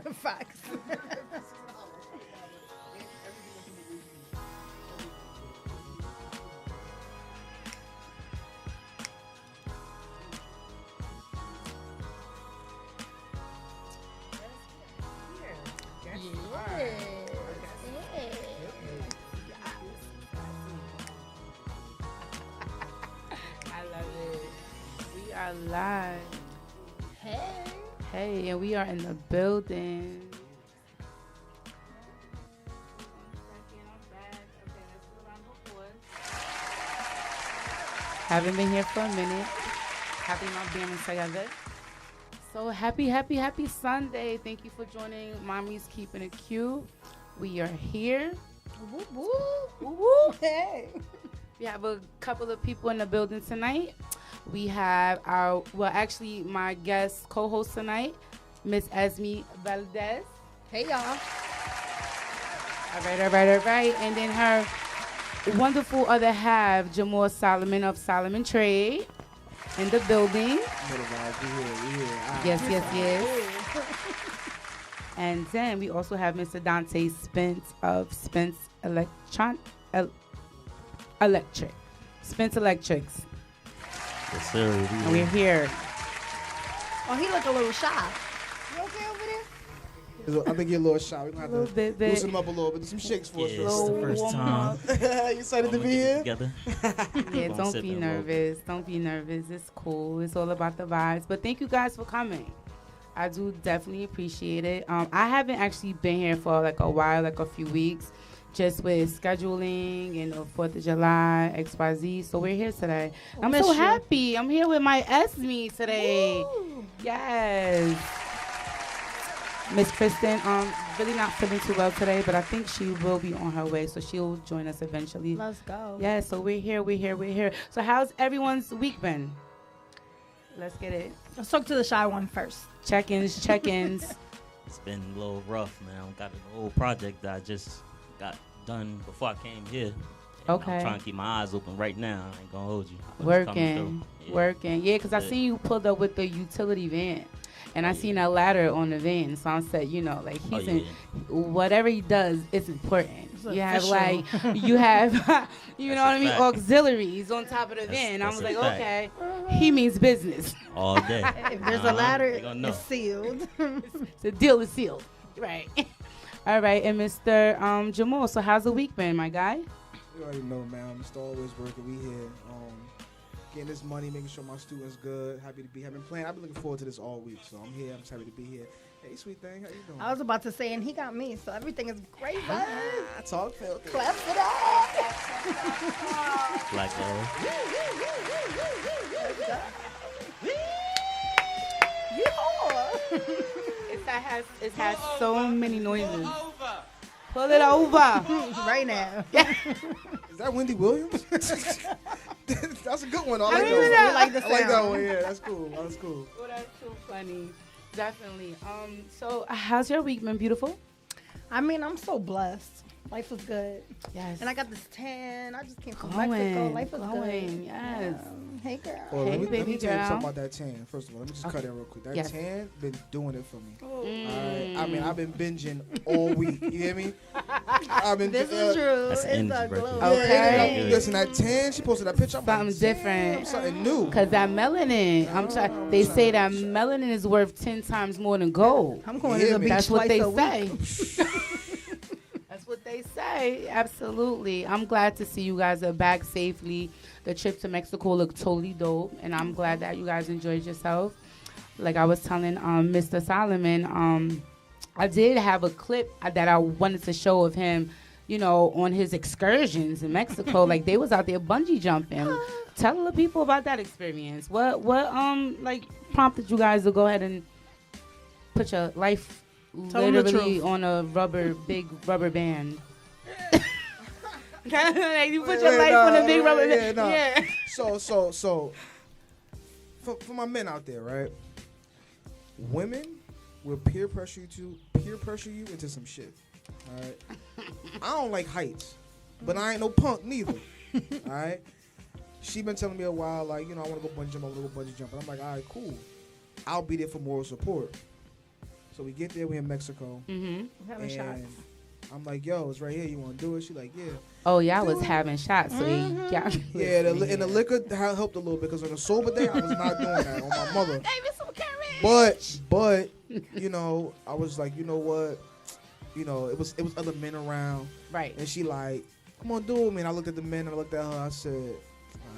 Facts. I love it. We are live. Hey. Hey, and we are in the building. Haven't been here for a minute. Happy not being together. So happy Sunday. Thank you for joining Mommy's Keeping It Cute. We are here. Woo woo. Woo woo. Hey. We have a couple of people in the building tonight. We have my guest co-host tonight, Miss Esme Valdez. Hey, y'all. All right. And then her wonderful other half, Jamal Solomon of Solomon Trade, in the building. Yes. And then we also have Mr. Dante Spence of Spence Electric. Spence Electrics. Yes, sir. And we're here. Oh, he look a little shy. You okay over there? I think you're a little shy. We're going to have to loosen him up a little bit. Do some shakes for us. Yeah, it's the first time. You excited to be here? Together. Yeah, don't be nervous. Don't be nervous. It's cool. It's all about the vibes. But thank you guys for coming. I do definitely appreciate it. I haven't actually been here for like a while, like a few weeks, just with scheduling and 4th of July, XYZ. So we're here today. I'm so happy. I'm here with my Esme today. Woo. Yes. Miss Kristen, really not feeling too well today, but I think she will be on her way, so she'll join us eventually. Let's go. Yeah, so we're here. So how's everyone's week been? Let's get it. Let's talk to the shy one first. Check-ins. It's been a little rough, man. I got an old project that I just got done before I came here. And Okay. I'm trying to keep my eyes open right now. I ain't gonna hold you. But it's coming through. Working. Yeah, because I seen you pulled up with the utility van. And I seen a ladder on the van, so I said, like he's in whatever he does, it's important. You have you know what I mean, auxiliaries on top of the van. I was like, okay, he means business. All day. If there's a ladder, it's sealed. The deal is sealed. Right. All right, and Mr. Jamal, so how's the week been, my guy? You already know, man. I'm just always working. We here. Getting this money, making sure my students good. Happy to be here. I've been looking forward to this all week, so I'm here. I'm just happy to be here. Hey, sweet thing, how you doing? I was about to say, and he got me, so everything is great. Talk filthy. Clap for that. Like It has so many noises. Pull it over. Right now. Is that Wendy Williams? That's a good one. I like I that one. really like the sound. I like that one. Yeah, that's cool. That's cool. Oh, that's so funny. Definitely. So how's your week been, beautiful? I'm so blessed. Life was good. Yes. And I got this tan. I just came from Glowing, Mexico. Life was glowing, good. yes. Hey, girl. Well, Hey, let me baby tell you girl. something about that tan. First of all, let me just cut in real quick. That Yes. tan been doing it for me. Oh. All right. I've been binging all week. You hear me? I've been. This is true. That's It's energy a right glow. there. Okay. Listen, that tan. She posted that picture. I'm Something like, different. damn, something new. Cause that melanin, they say that melanin is worth 10 times more than gold. I'm going Yeah, to the man. beach That's what twice they a week. say. That's what they say. Absolutely. I'm glad to see you guys are back safely. The trip to Mexico looked totally dope, and I'm glad that you guys enjoyed yourself. Like I was telling Mr. Solomon, I did have a clip that I wanted to show of him, on his excursions in Mexico. Like they was out there bungee jumping. Tell the people about that experience. What prompted you guys to go ahead and put your life Tell 'em the literally truth. on a big rubber band? Like you put your life on a big rubber band. nah. Yeah. So, for my men out there, right? Women will peer pressure you into some shit. All right. I don't like heights, but I ain't no punk neither. All right. She been telling me a while, like, I want to go bungee jump, And I'm like, all right, cool. I'll be there for moral support. So we get there, we in Mexico. Mm-hmm. Having shots. And I'm like, yo, it's right here. You want to do it? She like, yeah. Oh, y'all was having shots. So y'all Yeah, and the liquor helped a little bit because on a sober day, I was not doing that on my mother. But you know, I was like, you know what? You know, it was other men around. Right. And she like, come on, do it with me. And I looked at the men and I looked at her. I said,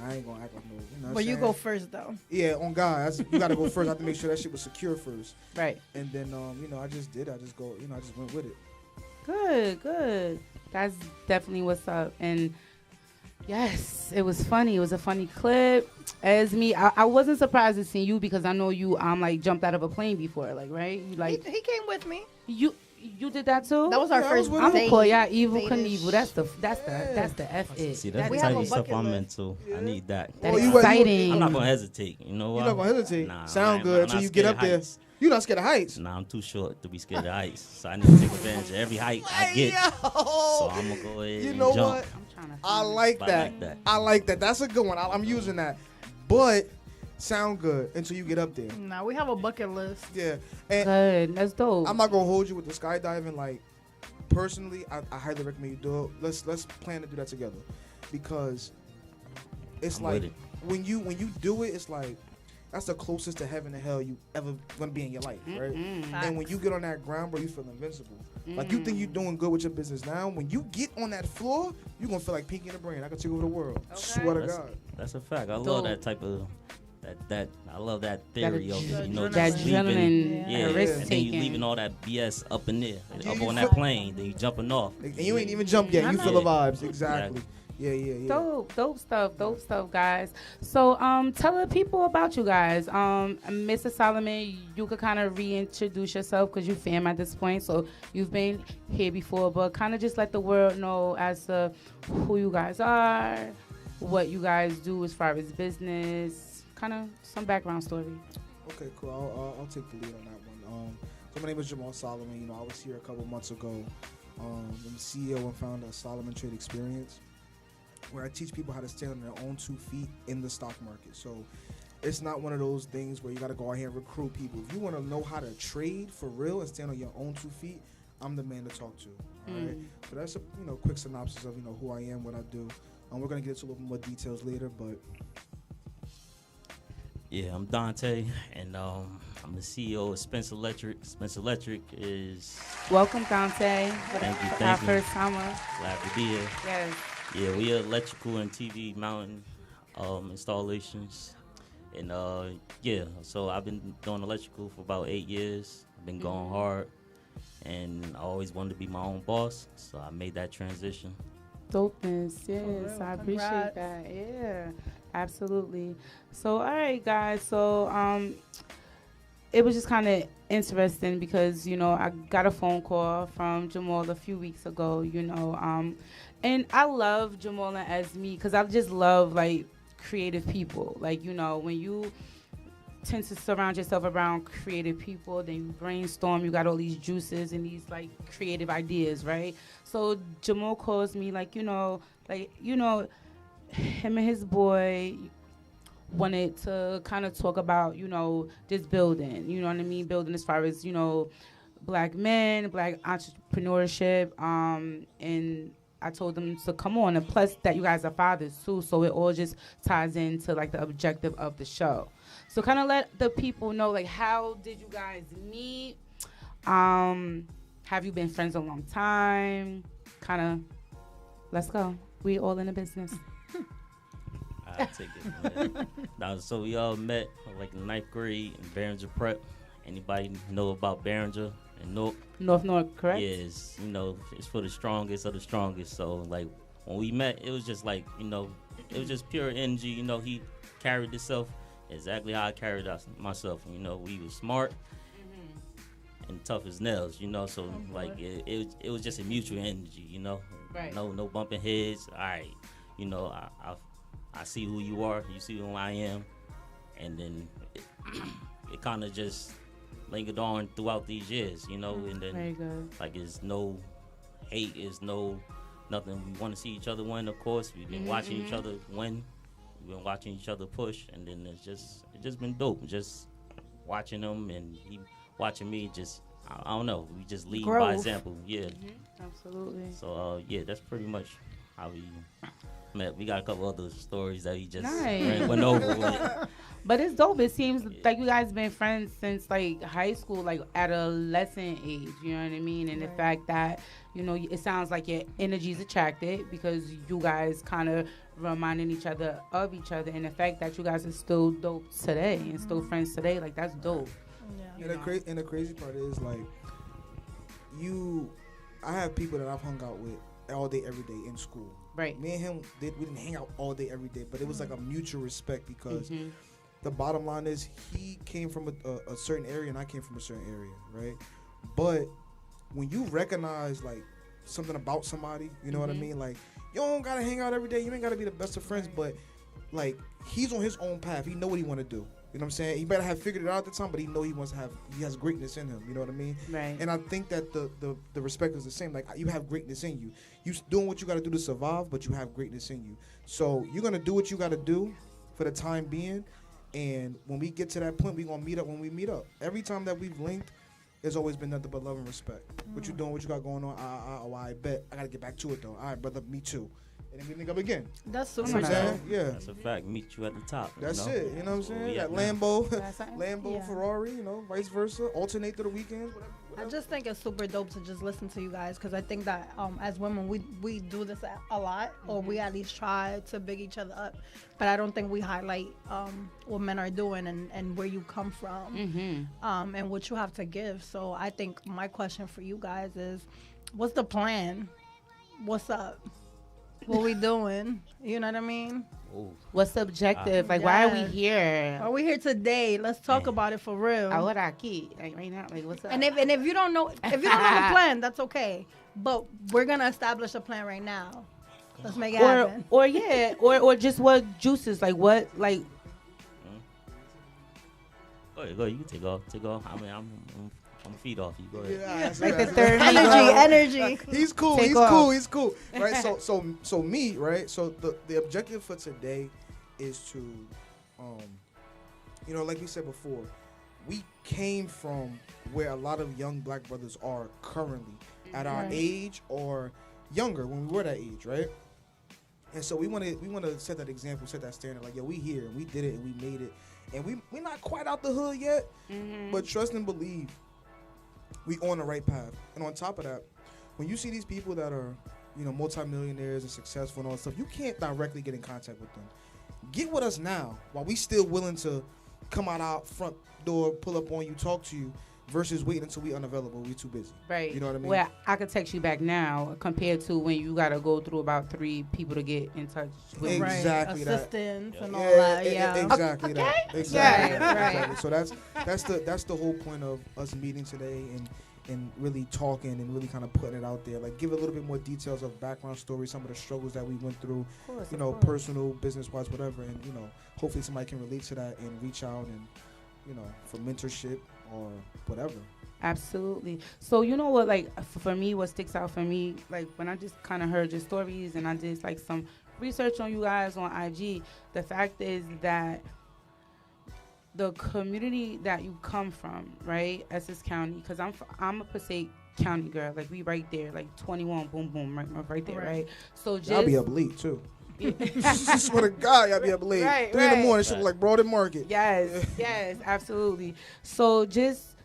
I ain't gonna act like no. You know what But I'm you saying? go first though. Yeah, on God. You gotta go first. I have to make sure that shit was secure first. Right. And then, you know, I just did. I just go. You know, I just went with it. Good. That's definitely what's up. And yes, it was funny. It was a funny clip. As me, I wasn't surprised to see you because I know you like jumped out of a plane before, like, right? You like He came with me. you did that too? That was our Yeah, I first was with I'm date. gonna call y'all evil Date-ish. Knievel. That's the F it. See, that's We the have type a of stuff bucket I'm list. into. Yeah. I need that. That Oh, you- exciting. I'm not gonna hesitate. You know what? You're not gonna hesitate. Nah, Sound good I'm until not you get scared up of there. heights. You're not scared of heights. Nah, I'm too short to be scared of heights. So I need to take advantage of every height I get. So I'm gonna go ahead You and know jump. what? I'm trying to I find like I that. like that. I like that. That's a good one. I'm using that. But sound good until you get up there. Nah, we have a bucket list. Yeah. And Good. That's dope. I'm not gonna hold you with the skydiving. Like personally, I highly recommend you do it. Let's plan to do that together because it's I'm like with it. when you do it, it's like that's the closest to heaven and hell you ever gonna be in your life, right? And when you get on that ground, bro, you feel invincible. Like you think you're doing good with your business now. When you get on that floor, you're gonna feel like Pinky in the Brain. I can take over the world. Okay. Swear to That's, God. that's a fact. I Dope. love that type of that. I love that theory of adrenaline. that just leaving. adrenaline, Yeah, risk and then you taking. leaving all that BS up in there, Yeah, up you on feel- that plane. Then you jumping off. And you ain't even jumped yet. You feel the vibes. Exactly. Yeah. Dope stuff, guys. So, tell the people about you guys. Mr. Solomon, you could kind of reintroduce yourself because you fam at this point. So you've been here before, but kind of just let the world know as to who you guys are, what you guys do as far as business, kind of some background story. Okay, cool. I'll take the lead on that one. So my name is Jamal Solomon. You know, I was here a couple months ago. I'm the CEO and founder of Solomon Trade Experience, where I teach people how to stand on their own 2 feet in the stock market. So it's not one of those things where you got to go out here and recruit people. If you want to know how to trade for real and stand on your own 2 feet, I'm the man to talk to. All right. So that's a quick synopsis of who I am, what I do. We're gonna get into a little more details later, but Yeah, I'm Dante, and I'm the CEO of Spencer Electric. Spencer Electric is Welcome, Dante. Thank you, Our thank you. first timer. glad to be here. Yes. Yeah, we are electrical and TV mounting installations, and yeah. So I've been doing electrical for about 8 years. I've been going hard, and I always wanted to be my own boss, so I made that transition. Dopeness, yes, real. I appreciate Congrats. that. Yeah, absolutely. So, all right, guys. So, it was just kind of interesting because I got a phone call from Jamal a few weeks ago. And I love Jamal as me because I just love like creative people. Like when you tend to surround yourself around creative people, then you brainstorm, you got all these juices and these like creative ideas, right? So Jamal calls me him and his boy wanted to kind of talk about this building, you know what I mean, building as far as black men, black entrepreneurship, and I told them to come on, and plus that you guys are fathers too, so it all just ties into like the objective of the show. So kind of let the people know, like, how did you guys meet? Have you been friends a long time? Kind of, let's go. We all in the business. I take it from there. Now, so we all met like in 9th grade in Behringer Prep. Anybody know about Behringer and Newark? North, correct? Yeah, it's for the strongest of the strongest. So like when we met, it was just like it was just pure energy. He carried himself exactly how I carried myself. We was smart and tough as nails. So like it was just a mutual energy. Right. No bumping heads. All right, I see who you are. You see who I am, and then it kind of just lingered on throughout these years, and then Very good. like it's no hate, it's no nothing. We want to see each other win, of course. We've been watching each other win. We've been watching each other push, and then it's just been dope. Just watching him and he watching me, just I don't know. We just lead by Growth. example. Yeah. Absolutely. So yeah, that's pretty much how we met. We got a couple other stories that we just Nice. went over with. But it's dope. It seems like you guys been friends since like high school, like adolescent age. You know what I mean? And the fact that it sounds like your energy's attracted because you guys kind of reminding each other of each other, and the fact that you guys are still dope today and still friends today, like that's dope. Yeah. And the crazy part is like I have people that I've hung out with all day, every day in school. Right. Me and him, we didn't hang out all day, every day, but it was like a mutual respect because the bottom line is he came from a certain area and I came from a certain area, right? But when you recognize like something about somebody, you know what I mean? Like you don't gotta hang out every day. You ain't gotta be the best of friends, but like he's on his own path. He know what he want to do. You know what I'm saying? He better have figured it out at the time, but he know he has greatness in him. You know what I mean? Right. And I think that the respect is the same. Like you have greatness in you. You doing what you got to do to survive, but you have greatness in you. So you're gonna do what you got to do for the time being. And when we get to that point, we're gonna meet up when we meet up. Every time that we've linked, it's always been nothing but love and respect. What you doing? What you got going on? I bet I gotta get back to it though. All right, brother, me too. And then we link up again. That's You know super what I'm saying? dope. Yeah. That's a fact. Meet you at the top. That's it. You know what I'm saying? Yeah, That Lambo, That's- Lambo, Yeah. Ferrari. Vice versa. Alternate through the weekends. I just think it's super dope to just listen to you guys because I think that as women we do this a lot, or we at least try to big each other up, but I don't think we highlight what men are doing and where you come from and what you have to give. So I think my question for you guys is, what's the plan? What's up? What we doing? You know what I mean? Ooh. What's the objective? Like, why are we Yes. here? Are we here today? Let's talk about it for real. Ahora aquí, like right now, like what's up? And if you don't know the plan, that's okay. But we're gonna establish a plan right now. Let's make it happen. or just what juices, like what, like Go ahead. You can take off. I mean, I'm feed off you. Go ahead. Yeah, like the third Energy. He's cool. Take He's off. cool. He's cool. Right. So me. Right. So the objective for today is to, like we said before, we came from where a lot of young black brothers are currently at our age or younger when we were that age, right? And so we want to set that example, set that standard. Like, yo, we here, we did it, and we made it, and we're not quite out the hood yet, but trust and believe. We on the right path. And on top of that, when you see these people that are, multimillionaires and successful and all that stuff, you can't directly get in contact with them. Get with us now while we still willing to come out our front door, pull up on you, talk to you, versus waiting until we unavailable, we too busy. right. You know what I mean? Where I could text you back now compared to when you gotta go through about 3 people to get in touch with. Exactly that. Assistance and all Yeah, that. Yeah. exactly that. Okay. Exactly. Right, that. right. Exactly. So that's the whole point of us meeting today and really talking and really kind of putting it out there. Like, give a little bit more details of background story, some of the struggles that we went through, Of course, personal, business-wise, whatever. And, hopefully somebody can relate to that and reach out and, for mentorship or whatever. Absolutely. So you know what, like for me, what sticks out for me, like when I just kind of heard your stories and I did like some research on you guys on IG, the fact is that the community that you come from, right, Essex County, because I'm a Passaic County girl, like we right there, like 21, boom, boom, right there, right? So just Y'all be up late too. Swear to God, y'all be up late. Right, 3 in the right. morning, shit like Broad and Market. Yes, absolutely. So just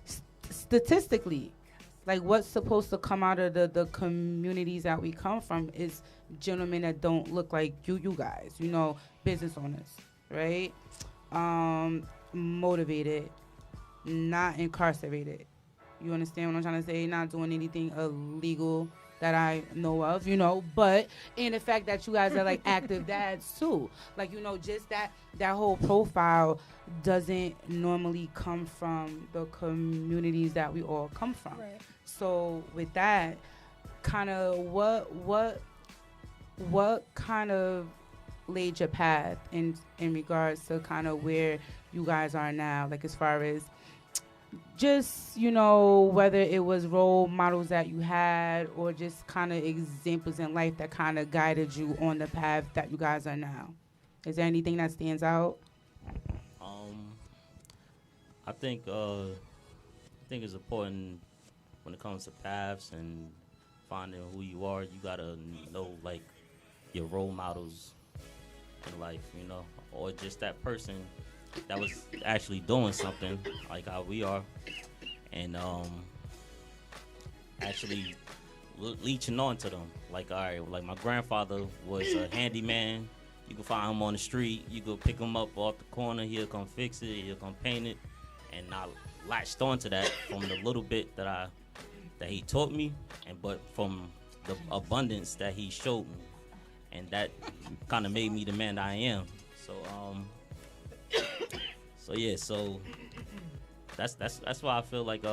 statistically, like what's supposed to come out of the communities that we come from is gentlemen that don't look like you guys, business owners, right? Motivated, not incarcerated. You understand what I'm trying to say? Not doing anything illegal that I know of, but in the fact that you guys are like active dads too. Like, just that whole profile doesn't normally come from the communities that we all come from. Right. So with that, kind of what kind of laid your path in regards to kind of where you guys are now, like as far as just, whether it was role models that you had or just kind of examples in life that kind of guided you on the path that you guys are now. Is there anything that stands out? I think it's important it comes to paths and finding who you are, you gotta know like your role models in life, you know, or just that person that was actually doing something like how we are, and actually leeching on to them. Like, all right, like my grandfather was a handyman. You can find him on the street. You go pick him up off the corner. He'll come fix it. He'll come paint it. And I latched onto that from the little bit that he taught me, but from the abundance that he showed me, and that kind of made me the man that I am. So that's why I feel like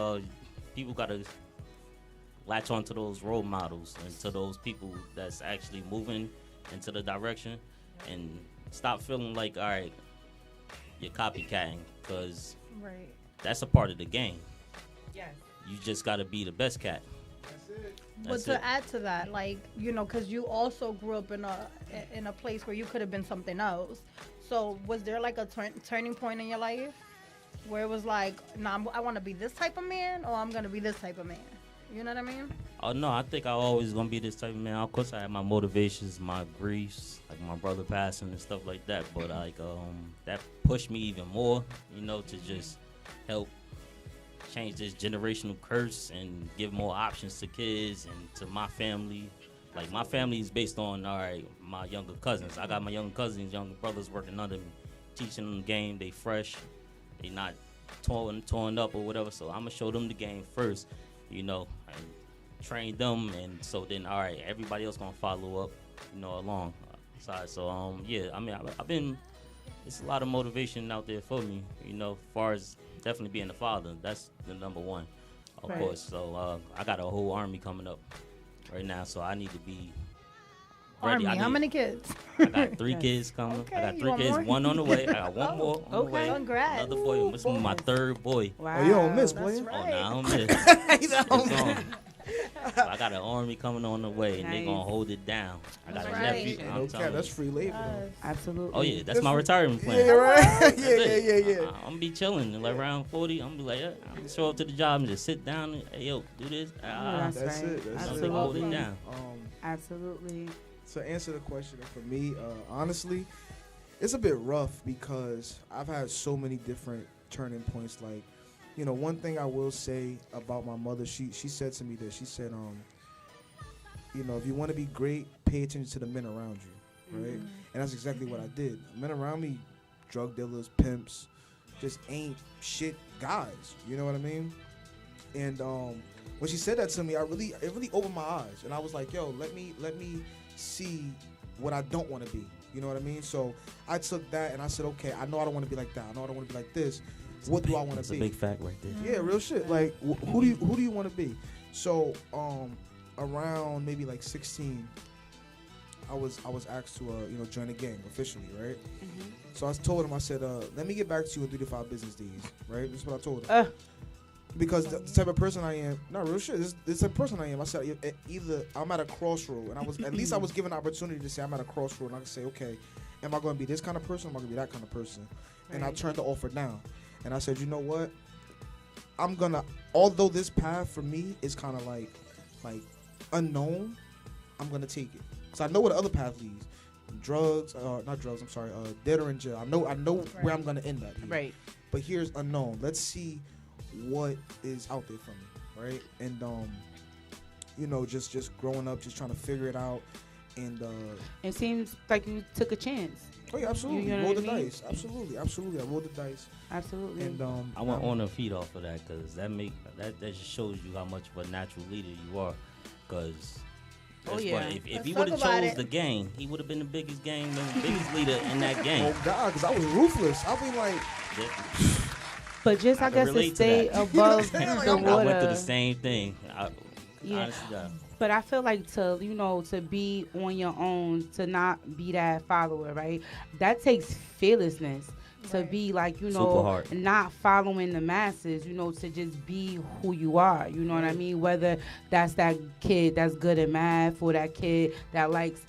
people gotta latch onto those role models and to those people that's actually moving into the direction, and stop feeling like, all right, you're copycatting, because Right. that's a part of the game. Yes. You just got to be the best cat. But That's to it. add to that, like, you know, because you also grew up in a place where you could have been something else. So was there like a turning point in your life where it was like, nah, I want to be this type of man, or I'm gonna be this type of man? You know what I mean? Oh no, I think I always gonna be this type of man. Of course, I had my motivations, my griefs, like my brother passing and stuff like that. But like, that pushed me even more, you know, to just help change this generational curse and give more options to kids and to my family. Like, my family is based on, all right, my younger cousins. I got my younger cousins, younger brothers working under me, teaching them the game. They fresh, they not torn up or whatever. So I'm gonna show them the game first, you know, and train them, and so then, all right, everybody else gonna follow up, you know, along side. So yeah, I mean, I've been, it's a lot of motivation out there for me, you know, as far as definitely being a father. That's the number one, of Right. course. So I got a whole army coming up right now, so I need to be ready. Army. How many kids? I got 3 Yes. kids coming. Okay, I got you 3 want kids, more? 1 on the way. I got 1 more on the okay. way. Congrats. Another boy. This is my 3rd boy. Wow. Oh, you don't miss, That's boy. right. Oh, no, I don't miss. He's It's on. on. So I got an army coming on the way, and they Nice. gonna hold it down. I got That's a right. nephew. No I'm cap, telling that's you. free labor though. Yes. Absolutely. Oh yeah, that's my retirement plan. Yeah, right. That's yeah, it. yeah. I'm gonna be chilling, and like around 40, I'm gonna be like, I'm gonna show up to the job and just sit down and, hey, yo, do this. That's That's right. it. That's Something it. hold it down. Absolutely. To answer the question, for me, honestly, it's a bit rough because I've had so many different turning points. Like, you know, one thing I will say about my mother, she said to me this. She said, you know, if you want to be great, pay attention to the men around you, right? And that's exactly what I did. Men around me, drug dealers, pimps, just ain't shit guys. You know what I mean? And when she said that to me, it really opened my eyes, and I was like, yo, let me see what I don't want to be. You know what I mean? So I took that and I said, okay, I know I don't want to be like that. I know I don't want to be like this. What do I want That's to a be? big fact right there. Yeah, real shit. Like, who do you want to be? So around maybe like 16, I was asked to you know, join a gang officially, right? So I told him, I said, let me get back to you in 3 to 5 business days, right? This is what I told him. Because the type of person I am, not real shit. This type of person I am. I said, either I'm at a crossroad, and I was at least I was given an opportunity to say I'm at a crossroad, and I could say, okay, am I going to be this kind of person? Or am I going to be that kind of person? And I Right. turned the offer down, and I said, you know what? I'm gonna, although this path for me is kind of like unknown, I'm gonna take it because I know where the other path leads. Drugs, not drugs. I'm sorry, dead or in jail. I know where I'm gonna end up. Here. Right. But here's unknown. Let's see what is out there for me, right? And you know, just growing up, just trying to figure it out, and It seems like you took a chance. oh yeah, absolutely, You know roll what the I mean? dice, absolutely, I rolled the dice, Absolutely. and I want on the feet off of that, because that just shows you how much of a natural leader you are. Because Oh, yeah. if Let's he talk would have about chose it. the gang, he would have been the biggest gang, the biggest leader in that gang. oh god, because I was ruthless. I mean, like, but just, I I can guess, to relate to stay that. above You know what I'm the saying? water. I went through the same thing. Yeah. Honestly, God. But I feel like to be on your own, to not be that follower, right? That takes fearlessness. To Right. be like, Super hard. not following the masses, to just be who you are. You know what I mean? Whether that's that kid that's good at math or that kid that likes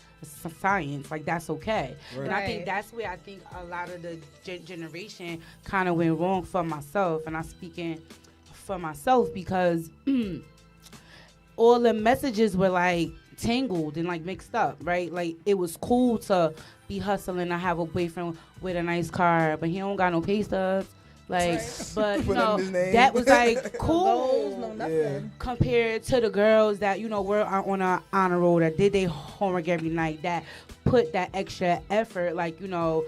science, like, that's okay. Right. And I think Right. that's where I think a lot of the generation kind of went wrong for myself. And I'm speaking for myself because all the messages were like tangled and like mixed up, right? Like it was cool to be hustling. I have a boyfriend with a nice car, but he don't got no pay stubs. Like, but you Put know, in his name. that was like No cool goals, no nothing. compared to the girls that you know were on a honor roll, that did their homework every night, that put that extra effort. Like, you know,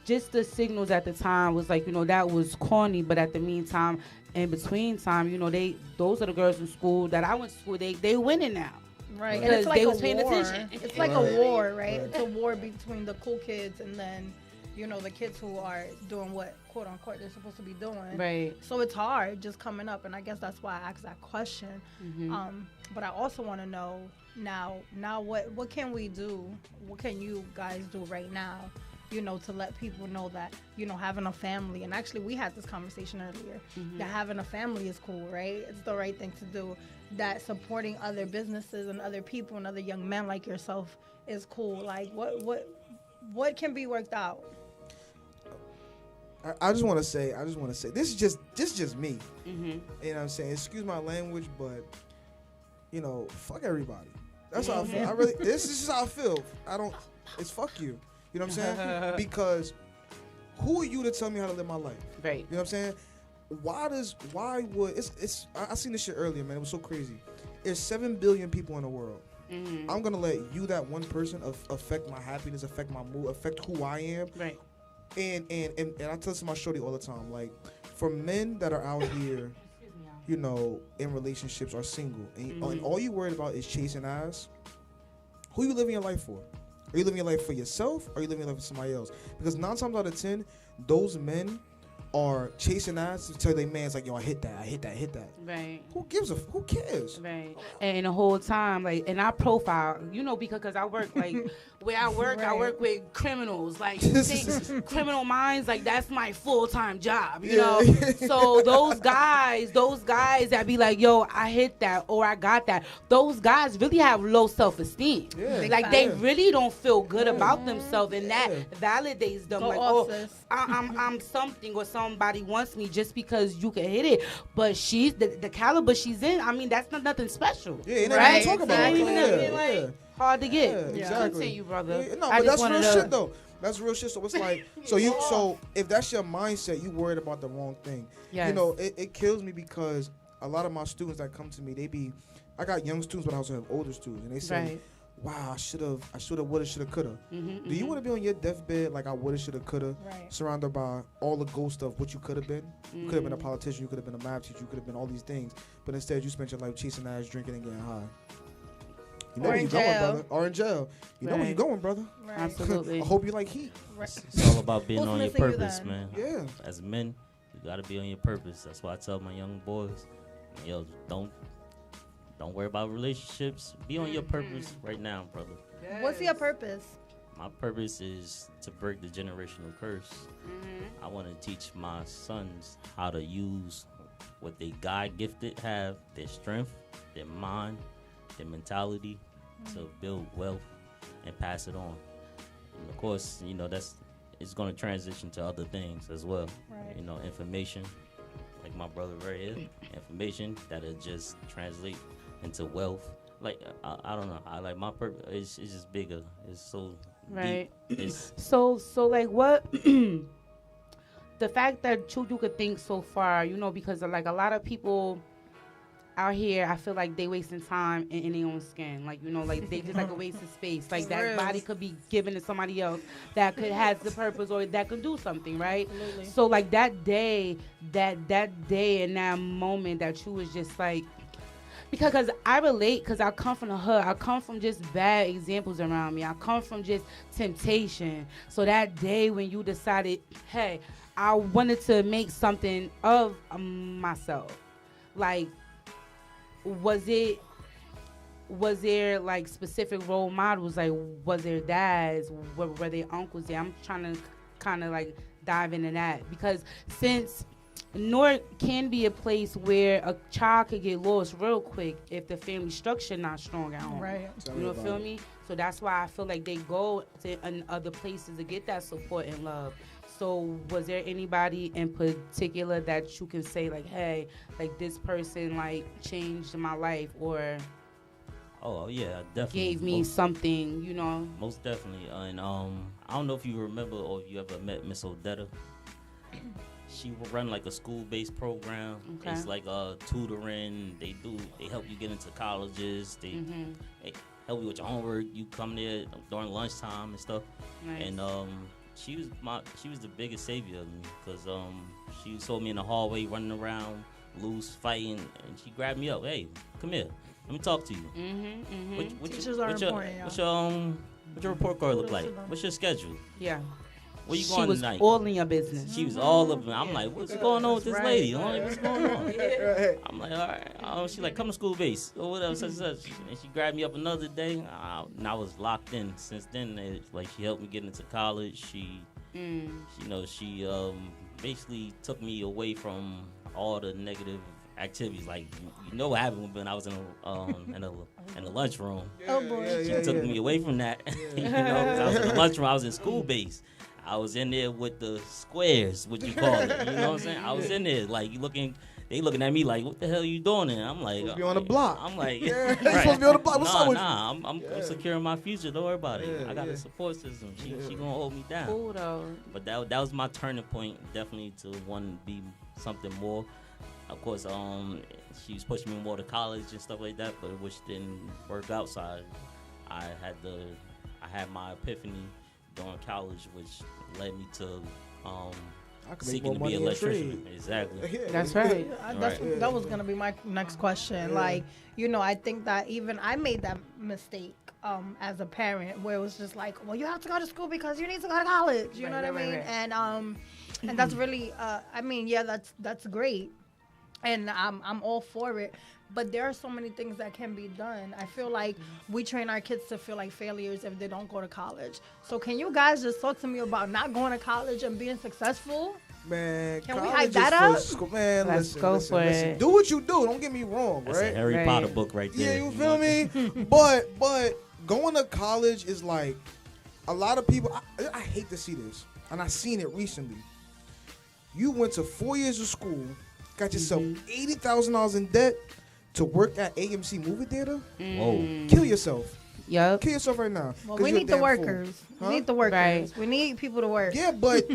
just the signals at the time was like, you know, that was corny, but at the meantime, in between time, you know, those are the girls in school that I went to school. They winning now. Right, and Because it's like they a was paying war. attention. It's like Right. a war, right? It's a war between the cool kids and then, you know, the kids who are doing what, quote unquote, they're supposed to be doing. Right. So it's hard just coming up, and I guess that's why I asked that question. But I also want to know now what can we do? What can you guys do right now? You know, to let people know that, you know, having a family, and actually we had this conversation earlier, that having a family is cool, right? It's the right thing to do. That supporting other businesses and other people and other young men like yourself is cool. Like what can be worked out? I just want to say, this is just me. You know what I'm saying? Excuse my language, but you know, fuck everybody. That's how I feel. This is just how I feel. It's fuck you. You know what I'm saying? Because who are you to tell me how to live my life? Right. You know what I'm saying? I seen this shit earlier, man. It was so crazy. There's 7 billion people in the world. I'm gonna let you, that one person, affect my happiness, affect my mood, affect who I am. Right. And I tell this to my shorty all the time. Like, for men that are out here, you know, in relationships or single, and all you worried about is chasing ass, who you living your life for? Are you living your life for yourself, or are you living your life for somebody else? Because 9 times out of 10, those men are chasing ass to tell their man's like, yo, I hit that. Right. Who cares? Right. And the whole time, like, and I profile, you know, because I work, like, where I work, I work with criminals, like, criminal minds, like, that's my full-time job, you know? So those guys that be like, yo, I hit that, or I got that, those guys really have low self-esteem. Yeah. Like, they really don't feel good about themselves, and that validates them. Go Like, off, oh, sis. I'm something, or somebody wants me just because you can hit it. But she's the caliber she's in, I mean, that's not nothing special. Yeah, ain't right? nothing to talk about. Ain't even nothing, Yeah, like, yeah. hard to get. Yeah, exactly. Continue, brother. Yeah, no, I but just that's real wanted to- shit though. That's real shit. So it's like, so if that's your mindset, you worried about the wrong thing. Yes. You know, it kills me because a lot of my students that come to me, I got young students, but I also have older students, and they say, Right. wow, I should have, woulda, shoulda, coulda. Do you want to be on your deathbed like I woulda, shoulda, coulda, Right. surrounded by all the ghost of what you could have been? You could have been a politician, you could have been a math teacher, you could have been all these things, but instead you spent your life chasing ass, drinking, and getting high. You know Or where in you going, jail. brother. Or in jail. You know where you Right. going, brother. Right. Absolutely. I hope you like heat. Right. It's all about being Who's on your missing you purpose, then? man. Yeah. As men, you gotta be on your purpose. That's why I tell my young boys, yo, don't worry about relationships. Be on your purpose right now, brother. What's your purpose? My purpose is to break the generational curse. I want to teach my sons how to use what they God gifted have, their strength, their mind, their mentality, to build wealth and pass it on. And of course, you know, it's going to transition to other things as well. Right. You know, information, like my brother right here, information that'll just translate into wealth. Like, I don't know. I like my purpose. It's just bigger. It's so Right. deep. It's So like what? The fact that you could think so far, you know, because like a lot of people out here, I feel like they wasting time in their own skin. Like, you know, like they just like a waste of space. Like that Real. body could be given to somebody else that could has the purpose or that could do something, right? Absolutely. So like that day and that moment that you was just like, because I relate, because I come from the hood. I come from just bad examples around me. I come from just temptation. So that day when you decided, hey, I wanted to make something of myself, like, was there like specific role models? Like, was there dads? Were there uncles there? I'm trying to kind of like dive into that, because since North can be a place where a child could get lost real quick if the family structure not strong at home. Right. You know, feel me? So that's why I feel like they go to other places to get that support and love. So was there anybody in particular that you can say like, hey, like this person like changed my life or Oh yeah, definitely. gave me something, you know? Most definitely. And I don't know if you remember or if you ever met Miss Odetta. She will run like a school-based program. Okay. It's like tutoring. They help you get into colleges. They help you with your homework. You come there during lunchtime and stuff. Nice. And she was the biggest savior of me because she saw me in the hallway running around, loose, fighting, and she grabbed me up. Hey, come here. Let me talk to you. Teachers are important, what's your report card look like? What's your schedule? Yeah. Where you She going was tonight? all in your business. She was all of them. I'm like, what's going on with this Right. lady? I'm like, what's going on? I'm like, all right. She's like, come to school base or whatever, such and such. And she grabbed me up another day, and I was locked in. Since then, like she helped me get into college. She basically took me away from all the negative activities. Like you know what happened when I was in the lunchroom. Oh boy. She took me away from that. You know, 'cause I was in the lunchroom. I was in school base. I was in there with the squares, what you call it. You know what I'm saying? I was in there, like, they looking at me like, what the hell are you doing there? I'm like, Be on the block. I'm like, Yeah, right. you supposed to be on the block. What's up with you? I'm securing my future. Don't worry about it. I got a support system. She gonna hold me down. Cool though. But that was my turning point, definitely to want to be something more. Of course, she was pushing me more to college and stuff like that, but which didn't work out. So I had my epiphany during college, which led me to seeking to be an electrician. Exactly. That's right. That was gonna be my next question. Yeah. Like, you know, I think that even I made that mistake as a parent, where it was just like, well, you have to go to school because you need to go to college. You know what I mean? Right. And that's really, I mean, yeah, that's great, and I'm all for it. But there are so many things that can be done. I feel like we train our kids to feel like failures if they don't go to college. So can you guys just talk to me about not going to college and being successful? Man, Can we college hype is that for up? school. Man, Let's go for it. Do what you do. Don't get me wrong, That's right? a Harry Right. Potter book right there. Yeah, you feel me? but going to college is like a lot of people. I hate to see this, and I seen it recently. You went to 4 years of school, got yourself $80,000 in debt to work at AMC movie theater. Whoa. Kill yourself. Yup. Kill yourself right now. Well, 'cause we you're a need the damn fool. workers. Huh? We need the workers. Right. We need people to work. Yeah, but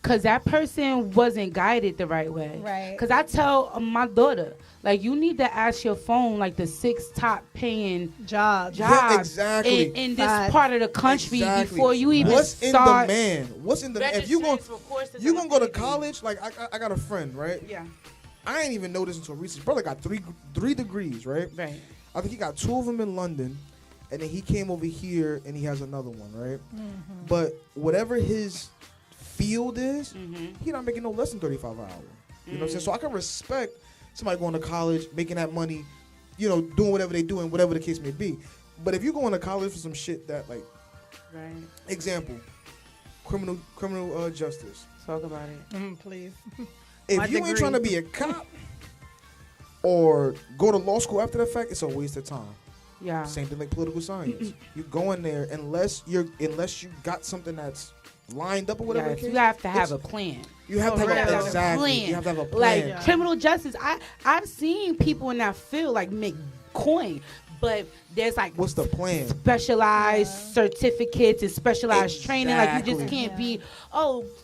Because that person wasn't guided the right way. Right. Because I tell my daughter, like, you need to ask your phone, like, the 6 top paying Jobs. jobs Yeah, exactly. in this Facts. part of the country Exactly. before you even What's start in demand? What's in the if you going registering for courses you and gonna go to everything. college? Like I got a friend, right? Yeah. I ain't even know this until recently. Brother got three degrees, right? Right. I think he got 2 of them in London, and then he came over here and he has another one, right? But whatever his field is, he not making no less than 35 an hour. You know what I'm saying? So I can respect somebody going to college, making that money, you know, doing whatever they doing, whatever the case may be. But if you're going to college for some shit that, like, Right. example, criminal justice. Talk about it. Please. If My you ain't degree. trying to be a cop or go to law school after the fact, it's a waste of time. Yeah. Same thing like political science. You go in there unless you got something that's lined up or whatever. Yes, the case, you have to have a it's- plan. You have to You have have a to have a exactly. plan. You have to have a plan. Like Yeah. criminal justice, I've seen people in that field like make coin, but there's like What's the plan? specialized certificates and specialized training. Like you just Exactly. can't be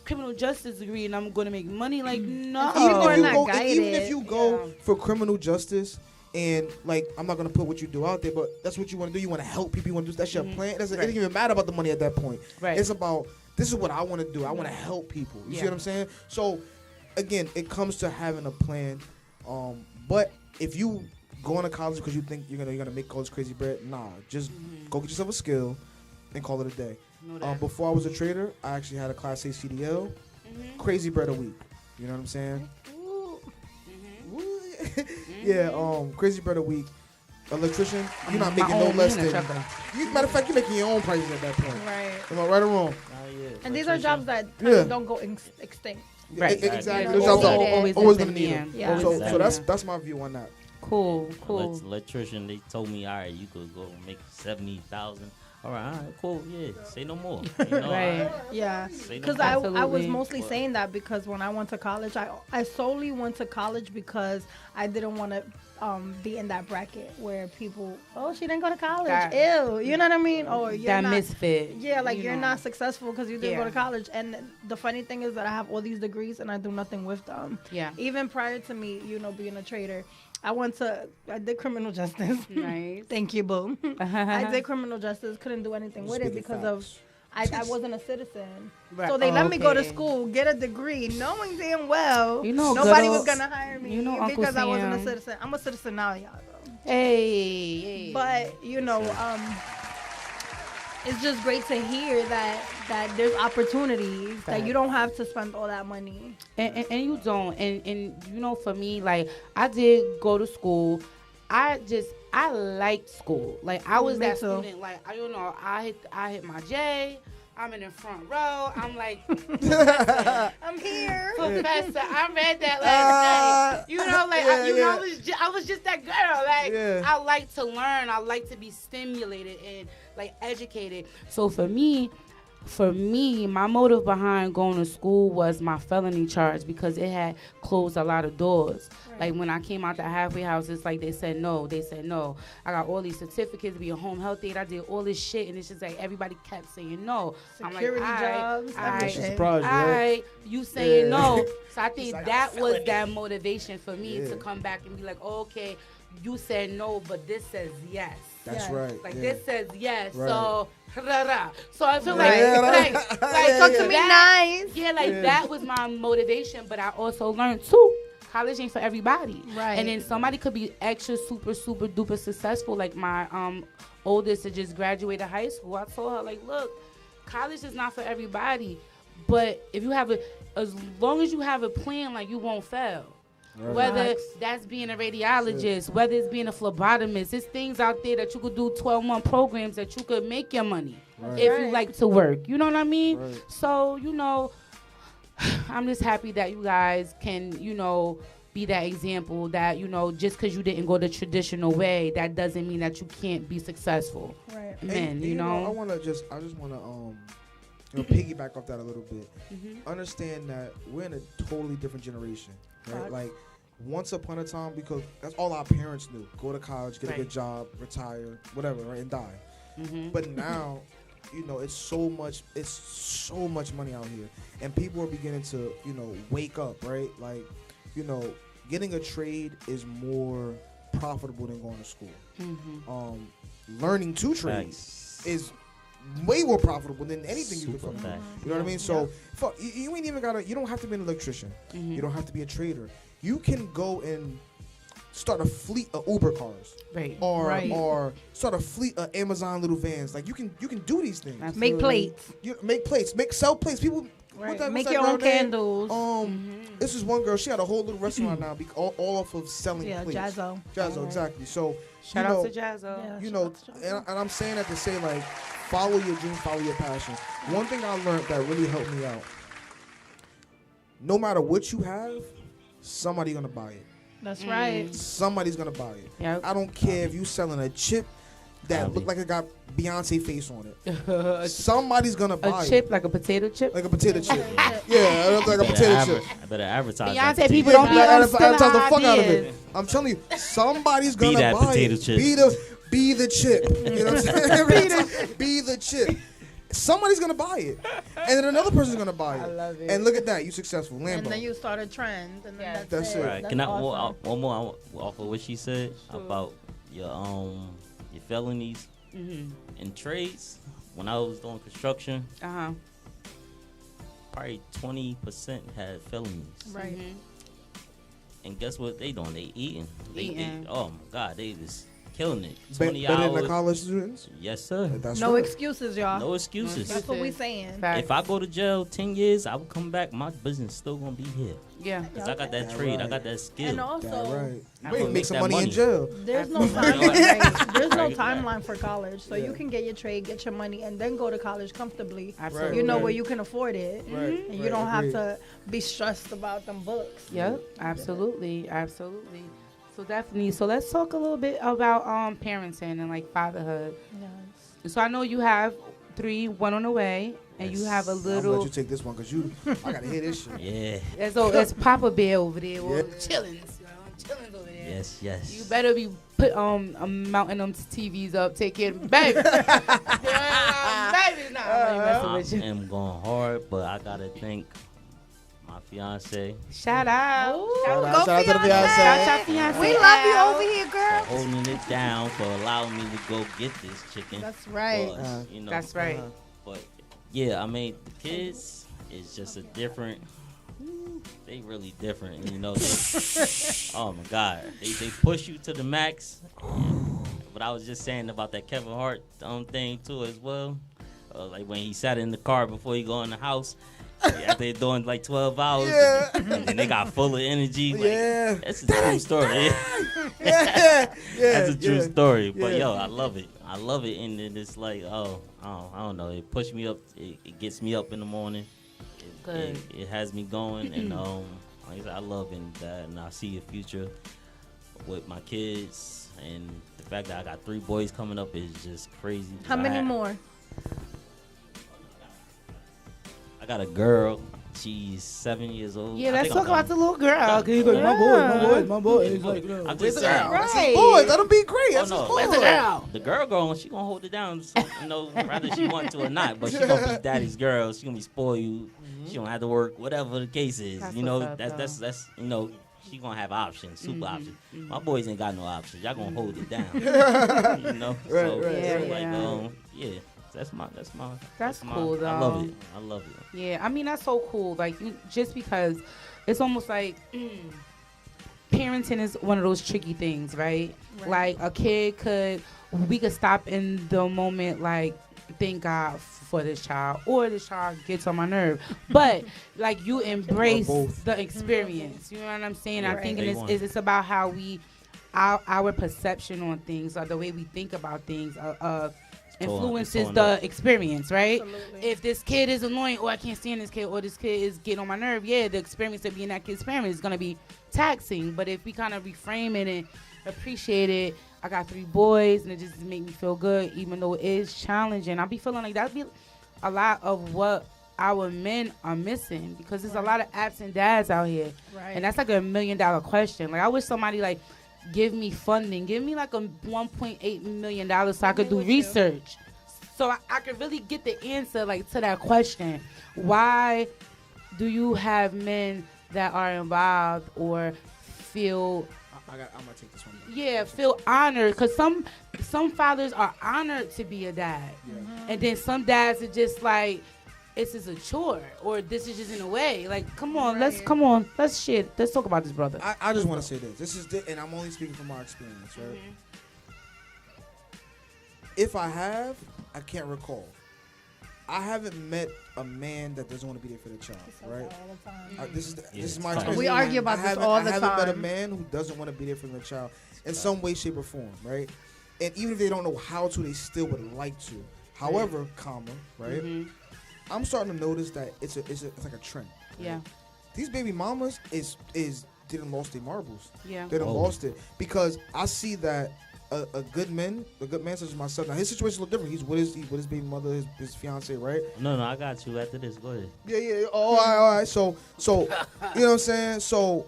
criminal justice degree and I'm going to make money. Like no. People are not Even guided. if you go Yeah. for criminal justice. And like, I'm not gonna put what you do out there, but that's what you want to do. You want to help people. You want to do that's your plan. It doesn't even matter about the money at that point. Right. It's about this is what I want to do. I want to help people. You see Yeah. what I'm saying? So, again, it comes to having a plan. But if you go into college because you think you're gonna make all this crazy bread, nah. Just go get yourself a skill and call it a day. Know that. Before I was a trader, I actually had a Class A CDL. Crazy bread a week. You know what I'm saying? Yeah, crazy bread a week. Electrician, you're not making no less than. Matter of fact, you're making your own prices at that point. Right. Am I right or wrong? And these are jobs that Yeah. don't go extinct. Right. Exactly. You Those know, jobs are always always in gonna the need end. them. Yeah. So Exactly. that's my view on that. Cool. Electrician, they told me, all right, you could go make 70,000 all right, cool, yeah, say no more. You know, Right. Yeah, Say no because more. I was Absolutely. mostly saying that because when I went to college, I solely went to college because I didn't want to be in that bracket where people, oh, she didn't go to college, ew, you know what I mean? Or you're That not, misfit. yeah, like you you're know. not successful because you didn't go Yeah. to college. And the funny thing is that I have all these degrees and I do nothing with them. Yeah. Even prior to me, being a trader, I did criminal justice. Nice. Thank you, boo. I did criminal justice, couldn't do anything with it Speaking because facts. I wasn't a citizen. Right. So they let me go to Okay. school, get a degree, knowing damn well You know, nobody good was old- gonna hire me you know Uncle because I wasn't a Sam. citizen. I'm a citizen now, y'all. Though. Hey. But it's just great to hear that there's opportunities that you don't have to spend all that money. And you don't. And for me, like, I did go to school. I liked school. Like, I was Me that too. student. Like, I hit my J. I'm in the front row. I'm like, I'm here. Professor, I read that last night. I was just that girl. Like, Yeah. I like to learn. I like to be stimulated and like educated. So for me, my motive behind going to school was my felony charge because it had closed a lot of doors. Like when I came out the halfway house, it's like they said no. I got all these certificates, be a home health aide. I did all this shit, and it's just like everybody kept saying no. Security jobs, everything. Surprised you, right? You saying Yeah. no. So I think like that a was felony. that motivation for me Yeah. to come back and be like, okay, you said no, but this says yes. That's Yeah. right. Like yeah. this says yes, Right. so rah-rah. So I feel Yeah, like yeah, Talk yeah. to me that- nice. yeah, like Yeah. that was my motivation. But I also learned too, college ain't for everybody. Right. And then somebody could be extra super duper successful. Like my oldest that just graduated high school. I told her like, look, college is not for everybody. But if you have as long as you have a plan, like you won't fail. Right. Whether Facts. that's being a radiologist, whether it's being a phlebotomist, there's things out there that you could do 12-month programs that you could make your money Right. if you Right. like to work. You know what I mean? Right. So, I'm just happy that you guys can, be that example that, just because you didn't go the traditional way, that doesn't mean that you can't be successful. Right. Men, And, you know? I just want to piggyback off that a little bit. Mhm. Understand that we're in a totally different generation, right? Facts. Like once upon a time, because that's all our parents knew: go to college, get a Right. good job, retire, whatever, right, and die. Mhm. But now, it's so much money out here, and people are beginning to, wake up, right? Like, getting a trade is more profitable than going to school. Mhm. Learning to trade is way more profitable than anything you could Super fucking do. fact. You know what I mean? So you ain't even you don't have to be an electrician. Mhm. You don't have to be a trader. You can go and start a fleet of Uber cars, Right. Right. or start a fleet of Amazon little vans. Like you can do these things. Absolutely. Make plates. You make plates, sell plates. People Right. what's Make that your girl own name? candles. Mhm. This is one girl. She had a whole little restaurant now, all off of selling Yeah, plates. Jazzo. Jazzo, Alright. exactly. So Shout out to Jazzo. Yeah. you know, and I'm saying that to say, like, follow your dream, follow your passion. One thing I learned that really helped me out: no matter what you have, somebody's gonna buy it. That's right. Somebody's gonna buy it. Yep. I don't care if you selling a chip that Probably. look like it got Beyonce face on it. Somebody's gonna buy A chip, it, like a potato chip. like a potato chip. Yeah. Yeah, it looks like a potato chip. I better advertise Beyonce that. people Yeah, don't be I understanding advertise the our fuck out of ideas. it. I'm telling you, somebody's Be gonna that buy potato it. chip. Be the chip. You know what I'm saying? Be the chip. Somebody's gonna buy it, and then another person's gonna buy it. I love it. And look at that, you successful, Lambo. And then you start a trend, and then Yeah. that's That's it. it. Right. That's Can I awesome. one more off of what she said Sure. about your felonies Mhm. and trades? When I was doing construction, Uh-huh. probably 20% had felonies. Right. Mhm. And guess what they doing? They eating. Eating. Oh my God, they was killing it. Better 20 than the hours. college students. Yes, sir. That's No right. excuses, y'all. No excuses. That's what we saying. Facts. If I go to jail 10 years, I will come back. My business still gonna be here. Yeah. Cause I got that Yeah, trade. I right. got that skill. And That also, right. I You will ain't make make some that money in money. jail. there's no Absolutely. timeline. There's no Right. timeline for college, so Yeah. you can get your trade, get your money, and then go to college comfortably. Absolutely. You know Right. where you can afford it, Right. and you right, don't have agreed. to be stressed about them books. Yep, absolutely. So definitely. So let's talk a little bit about parenting and like fatherhood. Yes. So I know you have 3, 1 on the way, and you have a I'm gonna little. let you take this one because I gotta hear this shit. Yeah. And so it's Papa Bear over there. Well, Yeah. chillins, chillins over there. Yes, yes. You better be mounting them TVs up, take care of the baby. Baby, nah, I'm not messing I with you. am going hard, but I gotta thank my fiance Shout out. Ooh, Shout go out to the fiance. fiance. Shout out fiance. We love you Al. over here, for girl. holding it down, for allowing me to go get this chicken. That's right. for us, you know. That's right. But yeah, I mean, the kids is just a different. They really different, you know. Oh my God, they push you to the max. But I was just saying about that Kevin Hart thing too as well. Like when he sat in the car before he go in the house. After they're doing like 12 hours, Yeah. and then they got full of energy. Like, Yeah. that's a true story. Yeah. That's a true yeah. story. But Yeah. yo, I love it. I love it, and then it's like, I don't know. It pushed me up. It gets me up in the morning. Good. It has me going, and like I said, I love that, and I see a future with my kids, and the fact that I got 3 boys coming up is just crazy. How many more? I got a girl. She's 7 years old. Yeah, I let's think I'm talk about done. the little girl. Yeah. My boy. He's like, I'm where's just the saying. girl? That's his Right. boys. That'll be great. Oh, That's no. his boys. Where's the girl? The girl, she gonna hold it down. So, whether she want to or not, but she gonna be daddy's girl. She gonna be spoiled. She don't have to work, whatever the case is. That's you know, what's up, that's she gonna have options, super options. My boys ain't got no options. Y'all gonna hold it down. You know, Right, so, right, so right. like, yeah. That's cool, though. I love it. I love it. Yeah, I mean, that's so cool. Like, just because it's almost like parenting is one of those tricky things, right? Like, a kid we could stop in the moment, like, thank God for this child, or this child gets on my nerve. But, like, you embrace the experience. You know what I'm saying? I think it's about how our perception on things, or the way we think about things, influences the experience, right? Absolutely. If this kid is annoying, or I can't stand this kid, or this kid is getting on my nerve, the experience of being that kid's parent is going to be taxing. But if we kind of reframe it and appreciate it, I got 3 boys, and it just make me feel good, even though it is challenging. I be feeling like that'd be a lot of what our men are missing, because there's a lot of absent dads out here. Right. And that's like $1 million question. Like, I wish somebody like give me funding, give me like a $1.8 million so I could do research, so I could really get the answer like to that question. Why do you have men that are involved or feel I'm gonna take this one. feel honored? Because some fathers are honored to be a dad, and then some dads are just like, this is a chore, or this is just in a way. Like, come on, let's talk about this, brother. I just want to say this. This is and I'm only speaking from my experience, right? If I can't recall. I haven't met a man that doesn't want to be there for the child, right? This is my experience. We argue about this all the I haven't met a time. man who doesn't want to be there for the child in some way, shape, or form, right? And even if they don't know how to, they still would like to. However, right? I'm starting to notice that it's like a trend. Right? Yeah. These baby mamas didn't lost their marbles. Yeah. They done lost it, because I see that a good man such as myself. Now his situation is a little different. He's with his baby mother, his fiance, right? No, I got you after this. Go ahead. Yeah. Oh, all right. So you know what I'm saying? So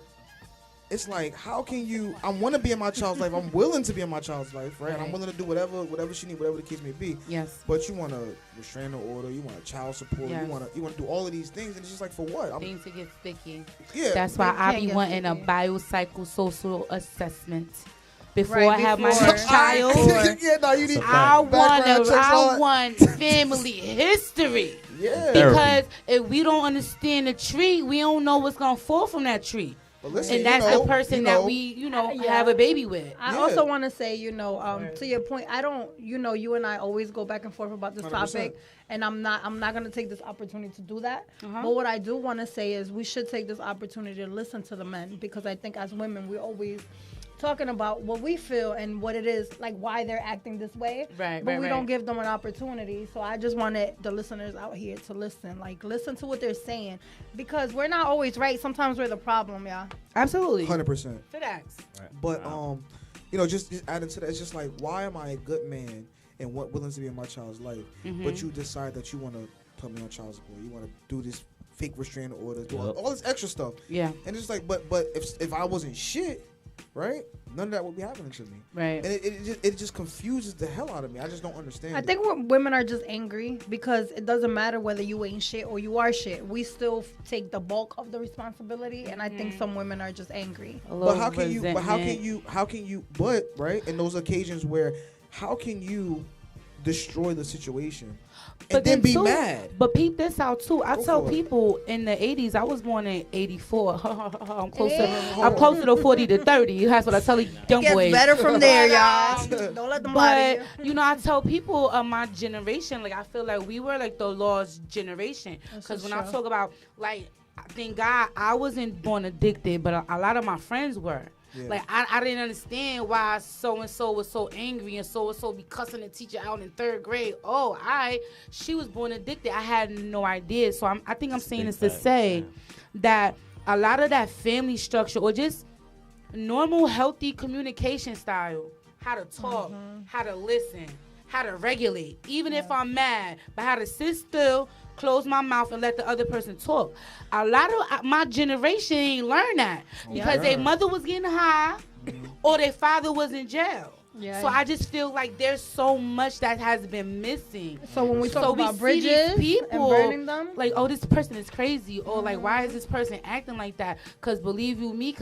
it's like, how can you? I want to be in my child's life. I'm willing to be in my child's life, right? And I'm willing to do whatever she needs, whatever the case may be. Yes. But you want a restraining order, you want a child support, Yes. you want to do all of these things, and it's just like, for what? Things to get sticky. Yeah. That's why I can't be get wanting a sticky. biopsychosocial assessment before Right, I have my before. next child. Yeah, no, you need. I background checks, all that. want family history. Yeah. Because if we don't understand the tree, we don't know what's gonna fall from that tree. But listen, And that's the person that we, Yeah. have a baby with. I Yeah. also want to say, to your point, I don't, you and I always go back and forth about this 100%. topic, and I'm not going to take this opportunity to do that. But what I do want to say is we should take this opportunity to listen to the men, because I think as women, we're always talking about what we feel and what it is, like why they're acting this way. Right, but right, we right. don't give them an opportunity. So I just wanted the listeners out here to listen to what they're saying, because we're not always right. Sometimes we're the problem, y'all. Absolutely. 100%. Facts. But just adding to that, it's just like, why am I a good man and what willing to be in my child's life, but you decide that you want to put me on child support, you want to do this fake restraining orders, do all this extra stuff. Yeah. And it's like, but if I wasn't shit, right, none of that would be happening to me. Right. And it just confuses the hell out of me. I just don't understand. I think women are just angry because it doesn't matter whether you ain't shit or you are shit. We still take the bulk of the responsibility, and I think some women are just angry. But how can you? But right, in those occasions where, how can you destroy the situation and then be mad? But peep this out too. I tell for it. people in the 80s, I was born in 84. I'm closer to 40 to 30. That's what I tell the young Gets boys. better from there, y'all. Don't let them lie But you know, I tell people of my generation, like I feel like we were like the lost generation. Because when I talk about like, thank God I wasn't born addicted, but a lot of my friends were. Yeah. Like I didn't understand why so and so was so angry and so be cussing the teacher out in 3rd grade. She was born addicted. I had no idea. So I think I'm saying this to say that a lot of that family structure or just normal healthy communication style, how to talk, how to listen, how to regulate, even if I'm mad, but how to sit still, close my mouth and let the other person talk. A lot of my generation ain't learned that because their mother was getting high or their father was in jail. Yeah. So I just feel like there's so much that has been missing. So when we talk about bridges people, and burning them, like, oh, this person is crazy, or like, why is this person acting like that? Because believe you me,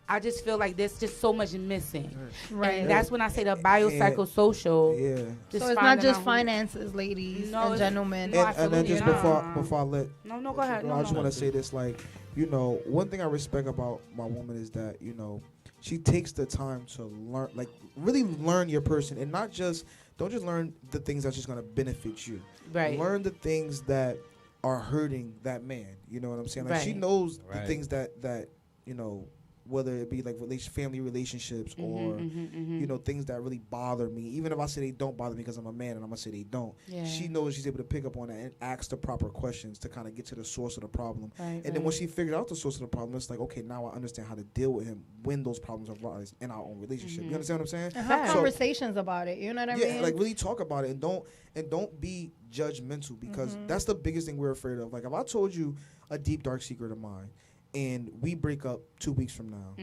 I just feel like there's just so much missing. Right. And that's when I say the biopsychosocial. Yeah. So it's not just finances, ladies and gentlemen. And then just before I let no, go ahead. I just want to say this, like, you know, one thing I respect about my woman is that, you know, she takes the time to learn, like, really learn your person, and don't just learn the things that's just gonna benefit you. Right. Learn the things that are hurting that man. You know what I'm saying? Like, she knows the things that you know, whether it be like family relationships or you know, things that really bother me. Even if I say they don't bother me because I'm a man and I'm gonna say they don't, she knows she's able to pick up on that and ask the proper questions to kind of get to the source of the problem. And then when she figured out the source of the problem, it's like, okay, now I understand how to deal with him when those problems arise in our own relationship. You understand what I'm saying? And have conversations about it. You know what I mean? Yeah, like really talk about it, and don't be judgmental, because that's the biggest thing we're afraid of. Like, if I told you a deep dark secret of mine, and we break up 2 weeks from now,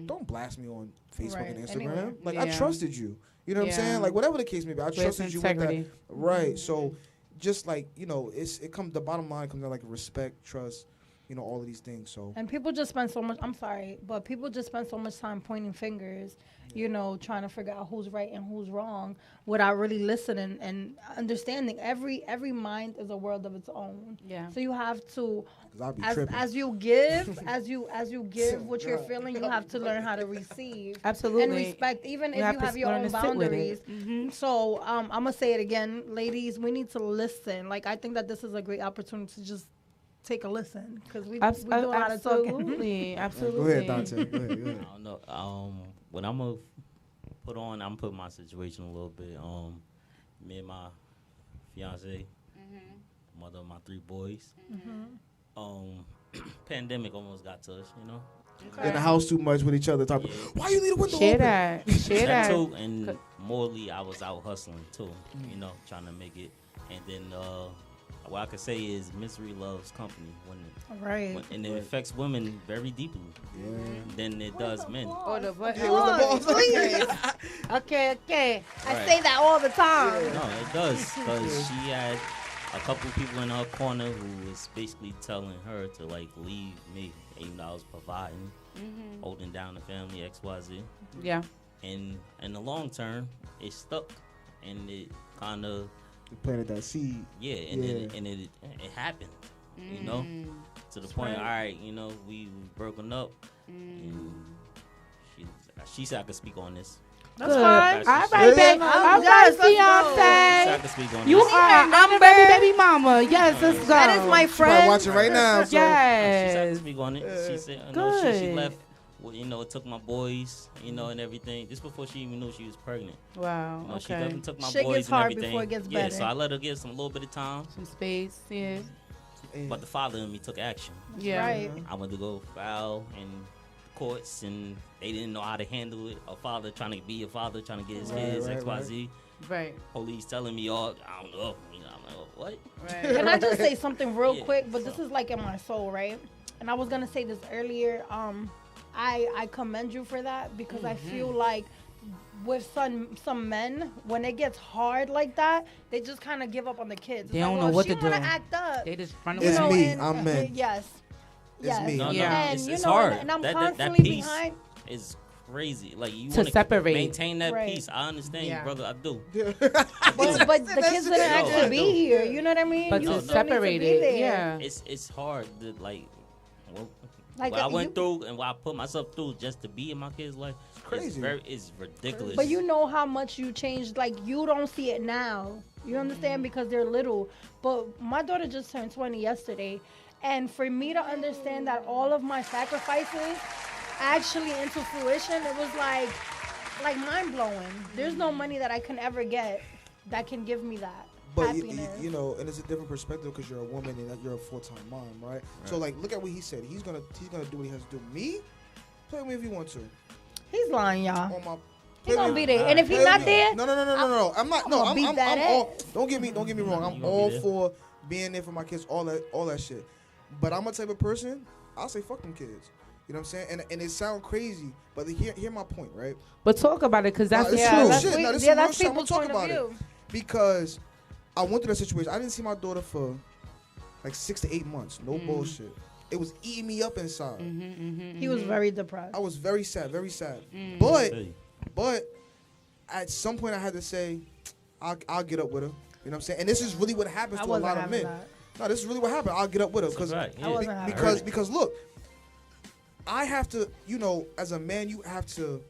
don't blast me on Facebook and Instagram. Anyway. Like, I trusted you. You know what I'm saying? Like, whatever the case may be, I trusted you with that. Right. So just like, you know, the bottom line comes down like respect, trust, you know, all of these things. So, and people just spend so much, I'm sorry, but people just spend so much time pointing fingers, you know, trying to figure out who's right and who's wrong without really listening and understanding. Every mind is a world of its own. Yeah. So you have to, as you give, as you give what you're feeling, you have to learn how to receive. Absolutely. And respect, even if you have your own boundaries. So I'm gonna say it again, ladies, we need to listen. Like, I think that this is a great opportunity to just take a listen, because we do a lot of talking. Absolutely. Go ahead, Dante. Go ahead. I don't know. What I'm gonna put my situation a little bit. Me and my fiance, mother of my 3 boys. Pandemic almost got to us, you know. Okay. In the house too much with each other, talking. Why you leave the window open? Share that. Too, and morally, I was out hustling too, you know, trying to make it. And then what I could say is misery loves company and it affects women very deeply than it does men. Okay. I say that all the time. No, it does, because she had a couple people in her corner who was basically telling her to, like, leave me, even though I was providing, holding down the family, XYZ. Yeah. And in the long term, it stuck, and it kind of planted that seed. Yeah, and it happened, you know, to the point. All right, you know, we broken up, and she said I could speak on this. That's fine. All right, baby. All right, fiance. You are I'm baby mama. Yes, let's go. That is my friend. Watching right now. So. Yes. She said I could speak on it. She said, no, she left. Well, you know, it took my boys, you know, and everything. Just before she even knew she was pregnant. Wow. You know, okay. She left and took my Shit boys gets and hard everything. Before it gets better. Yeah, so I let her get a little bit of time. Some space, yeah. But the father in me took action. Yeah. Right. I went to go file, and courts and they didn't know how to handle it. A father trying to be a father, trying to get his Right, kids, right, XYZ. Right. Police telling me all, I don't know. You know, I'm like, what? Right. Can I just say something real Yeah. quick? But this is like in my soul, right? And I was gonna say this earlier. I commend you for that because I feel like with some men, when it gets hard like that, they just kind of give up on the kids. They It's don't like, know well, what she to wanna do. act up. They just run You It's away. know, me. and- I'm men. Yes. It's Yes. me. No, Yeah. no, And it's, you it's know, hard. and I'm that constantly piece behind. is crazy. Like you To want to separate. maintain that Right. peace. I understand, Yeah. you, brother. I do. But the kids didn't actually be here. You know what I mean? But You to still need separate be it, there. yeah. It's hard to like. Well, Like, what I went you- through and what I put myself through just to be in my kids' life. crazy. It's ridiculous. But you know how much you changed. Like, you don't see it now. You understand? Because they're little. But my daughter just turned 20 yesterday. And for me to understand that all of my sacrifices actually into fruition, it was like mind blowing. There's no money that I can ever get that can give me that But happiness. you know, and it's a different perspective because you're a woman and you're a full-time mom, right? So like, look at what he said. He's gonna do what he has to do. Me, play with me if you want to. He's lying, y'all. On my, He play gonna with be me. there. And if he's Play not with me. there, No. I'm not. No, gonna I'm beat that all. ass. Don't get me wrong. You I'm gonna all be there. for being there for my kids. All that shit. But I'm a type of person. I'll say fuck them kids. You know what I'm saying? And it sounds crazy, but hear my point, right? But talk about it, because that's Nah, the it's truth. true. that's, Shit, we- no, this yeah, is real that's shit. I'ma people's talk point of about it. view. Because I went through that situation. I didn't see my daughter for like 6 to 8 months. No bullshit. It was eating me up inside. He was very depressed. I was very sad, very sad. Mm. But at some point I had to say, I'll get up with her. You know what I'm saying? And this is really what happens I to a wasn't lot of having men. that. No, this is really what happened. I'll get up with her That's a fact, yeah. I wasn't having that. because look, I have to, you know, as a man, you have to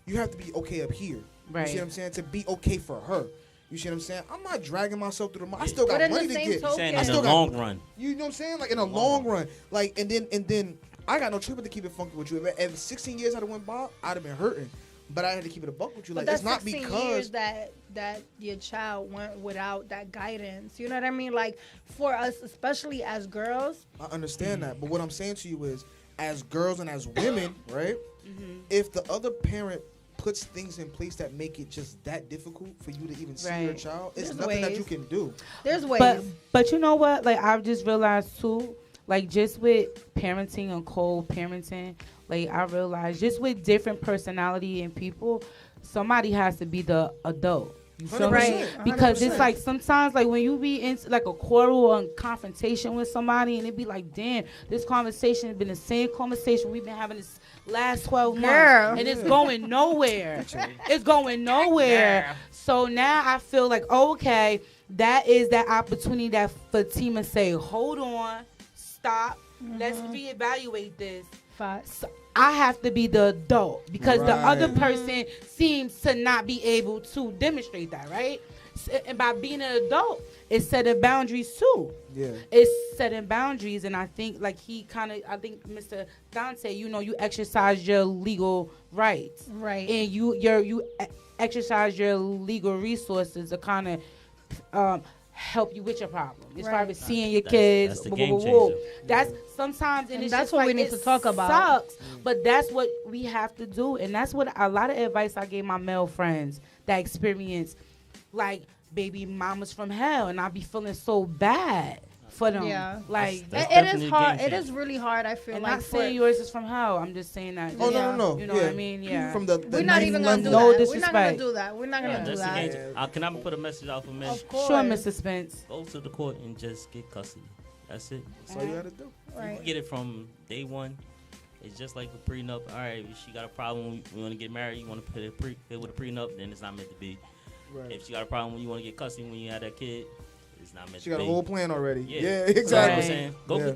be okay up here. Right. You see what I'm saying? To be okay for her. You see what I'm saying? I'm not dragging myself through the mud. I Yeah. still But got in the money to same get. token- saying I in the still long run. You know what I'm saying? Like in a long run. Like and then I got no choice but to keep it funky with you. If 16 years had went by, I'd have been hurting. But I had to keep it a buck with you. But Like that's it's not 16 because years that your child went without that guidance. You know what I mean? Like for us, especially as girls, I understand that. But what I'm saying to you is, as girls and as women, right? If the other parent puts things in place that make it just that difficult for you to even see your Right. child, it's There's nothing that ways. you can do. there's ways. But you know what? Like, I've just realized too, like just with parenting and co-parenting, like I realized just with different personality and people, somebody has to be the adult. You feel me? 100%, Because 100%. it's like sometimes like when you be in like a quarrel or a confrontation with somebody and it be like, damn, this conversation has been the same conversation we've been having this last 12 months. Girl. And it's going nowhere. It's going nowhere. So now I feel like, okay, that is that opportunity that Fatima say, hold on, stop, let's reevaluate this. Facts. So I have to be the adult because the other Right. person seems to not be able to demonstrate that, right? And by being an adult, it's setting boundaries too. Yeah. It's setting boundaries, and I think like I think Mr. Dante, you know, you exercise your legal rights, Right. and you exercise your legal resources to kind of help you with your problem. As far Right. as seeing your That's- kids, that's the whoa, game whoa, whoa. changer. That's sometimes, and And it's that's just what like, we need it to talk about. Sucks, but that's what we have to do, and that's what a lot of advice I gave my male friends that experience, like baby mamas from hell, and I be feeling so bad for them. Yeah. Like, That's It is definitely a hard. game It is changer. really hard. I feel and like not saying yours is from hell. I'm just saying that. Oh Yeah. no. You know yeah. what I mean? Yeah. From the we're not ninth even gonna do level. No that. We're not gonna disrespect. do that. We're not gonna Yeah, do that's the that. game changer. Can I put a message out for men? Of course. Sure, Mr. Spence. Go to the court and just get custody. That's it. That's all you gotta do. You Right. can get it from day one. It's just like a prenup. All right, if she got a problem, we want to get married, you want to put it with a prenup, then it's not meant to be. Right. If she got a problem when you want to get custody when you have that kid, it's not meant She to got be. a whole plan already. Yeah. Yeah, You know what exactly. I'm Right. saying? Go Yeah.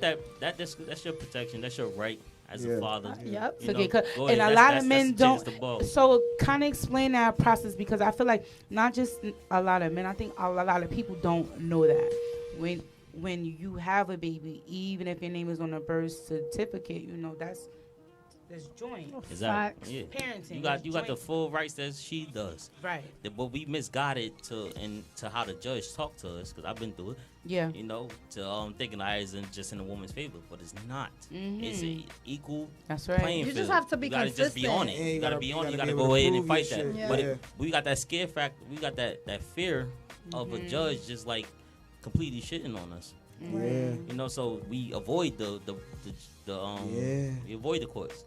get that's your protection. That's your right as Yeah. a father. Yep. You So know, get cut. go And ahead. a lot of men that's the chance don't. to ball. So kind of explain that process, because I feel like not just a lot of men, I think a lot of people don't know that when you have a baby, even if your name is on a birth certificate, you know, that's this joint. Exactly. Yeah. Parenting. You got the full rights that she does. Right. But we misguided to how the judge talked to us, because I've been through it. Yeah. You know, to thinking I isn't just in a woman's favor, but it's not. It's an equal That's right. playing You field. just have to be you gotta consistent. just be on it. Yeah, you gotta be on it. You gotta gotta be able go to ahead and prove fight your that. shit. Yeah. But Yeah. we got that scare factor. We got that fear of a judge just like completely shitting on us. Yeah. You know, so we avoid the we avoid the courts.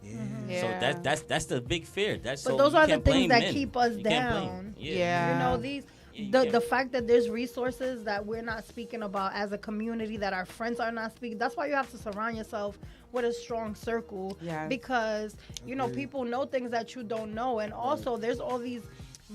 Yeah. So that's the big fear. That's But so those you are the can't things blame that men. keep us You can't blame. down. Yeah. You know, these the fact that there's resources that we're not speaking about as a community, that our friends are not speaking. That's why you have to surround yourself with a strong circle. Yes. Because you know, people know things that you don't know, and also there's all these.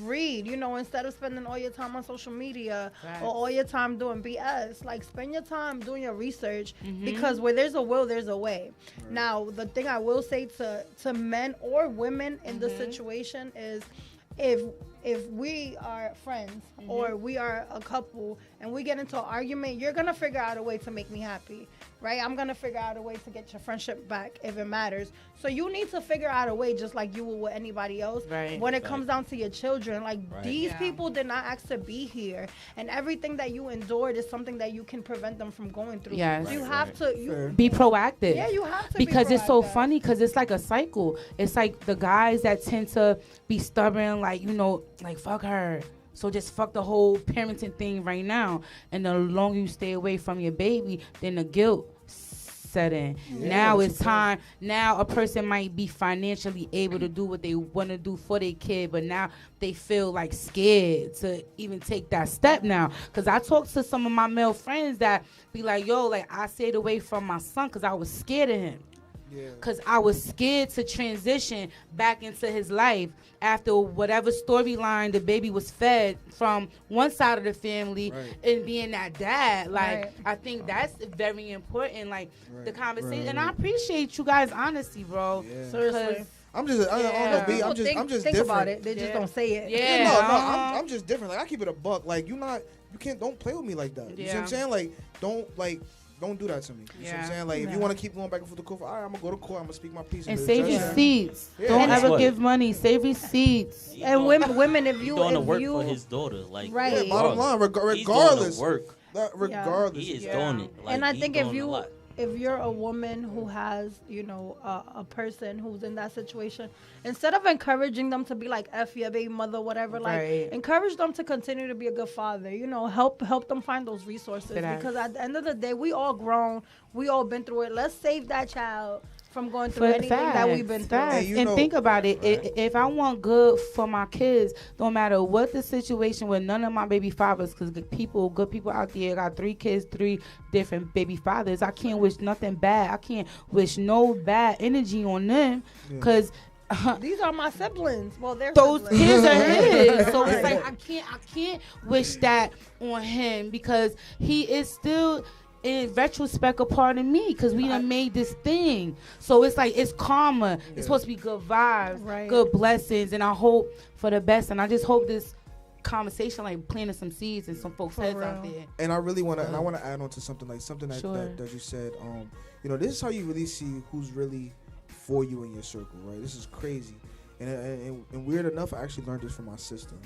Read, you know, instead of spending all your time on social media or all your time doing BS, like spend your time doing your research, because where there's a will, there's a way. Now, the thing I will say to men or women in the situation is, if we are friends or we are a couple and we get into an argument, you're gonna figure out a way to make me happy, right? I'm gonna figure out a way to get your friendship back if it matters. So you need to figure out a way, just like you would with anybody else. Right. When it comes down to your children, like these Yeah. people did not ask to be here, and everything that you endured is something that you can prevent them from going through. Yes. You have to. You, Be proactive. yeah, you have to. Because be it's so proactive. funny, because it's like a cycle. It's like the guys that tend to be stubborn, like, you know, like, fuck her. So just fuck the whole parenting thing right now. And the longer you stay away from your baby, then the guilt set in. Now it's time. Now a person might be financially able to do what they want to do for their kid, but now they feel like scared to even take that step now. Because I talk to some of my male friends that be like, yo, like, I stayed away from my son because I was scared of him. Because I was scared to transition back into his life after whatever storyline the baby was fed from one side of the family and being that dad. Like, I think that's very important, like, the conversation. And I appreciate you guys' honesty, bro. Seriously. I'm just, I don't know, B. I'm just think different. about it. They just don't say it. Yeah. No, I'm just different. Like, I keep it a buck. Like, you don't play with me like that. You see what I'm Yeah. saying? Don't do that to me. You see what I'm saying? Like, if you want to keep going back and forth to court, all right, I'm going to go to court. I'm going to speak my piece. And the save judge receipts. Yeah. Don't And ever what? give money. Save receipts. He And doing- women, if he you, doing the work if for you, his daughter, like Right. Yeah, bottom line, He's doing regardless. the work. Regardless. He is Yeah. doing it. Like, and I he think doing a lot. if you're a woman who has, you know, a person who's in that situation, instead of encouraging them to be like F your baby mother, whatever, like Right. encourage them to continue to be a good father. You know, help them find those resources, Correct. because at the end of the day, we all grown, we all been through it. Let's save that child from going through anything that we've been through. Facts. And you And know- think about it. If I want good for my kids, no matter what the situation with none of my baby fathers, because good people out there got 3 kids, 3 different baby fathers. I can't wish nothing bad. I can't wish no bad energy on them, because These are my siblings. Well, they're those siblings. kids are his. So it's Right. like I can't wish that on him, because he is still, in retrospect, a part of me, because we done made this thing. So it's like, it's karma. It's supposed to be good vibes, Right. good blessings, and I hope for the best. And I just hope this conversation, like, planting some seeds in some folks' heads out real. there. And I really want to, and I want to add on to something that Sure. that you said. You know, this is how you really see who's really for you in your circle, right? This is crazy, and weird enough, I actually learned this from my sister.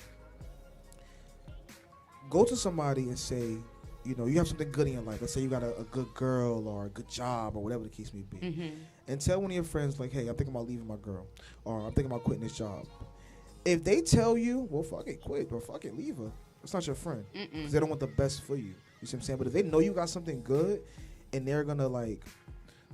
Go to somebody and say, you know, you have something good in your life. Let's say you got a good girl or a good job or whatever the case may be, and tell one of your friends, like, hey, I'm thinking about leaving my girl, or I'm thinking about quitting this job. If they tell you, well, fuck it, quit, or fuck it, leave her, it's not your friend, because they don't want the best for you. You see what I'm saying? But if they know you got something good, and they're gonna like,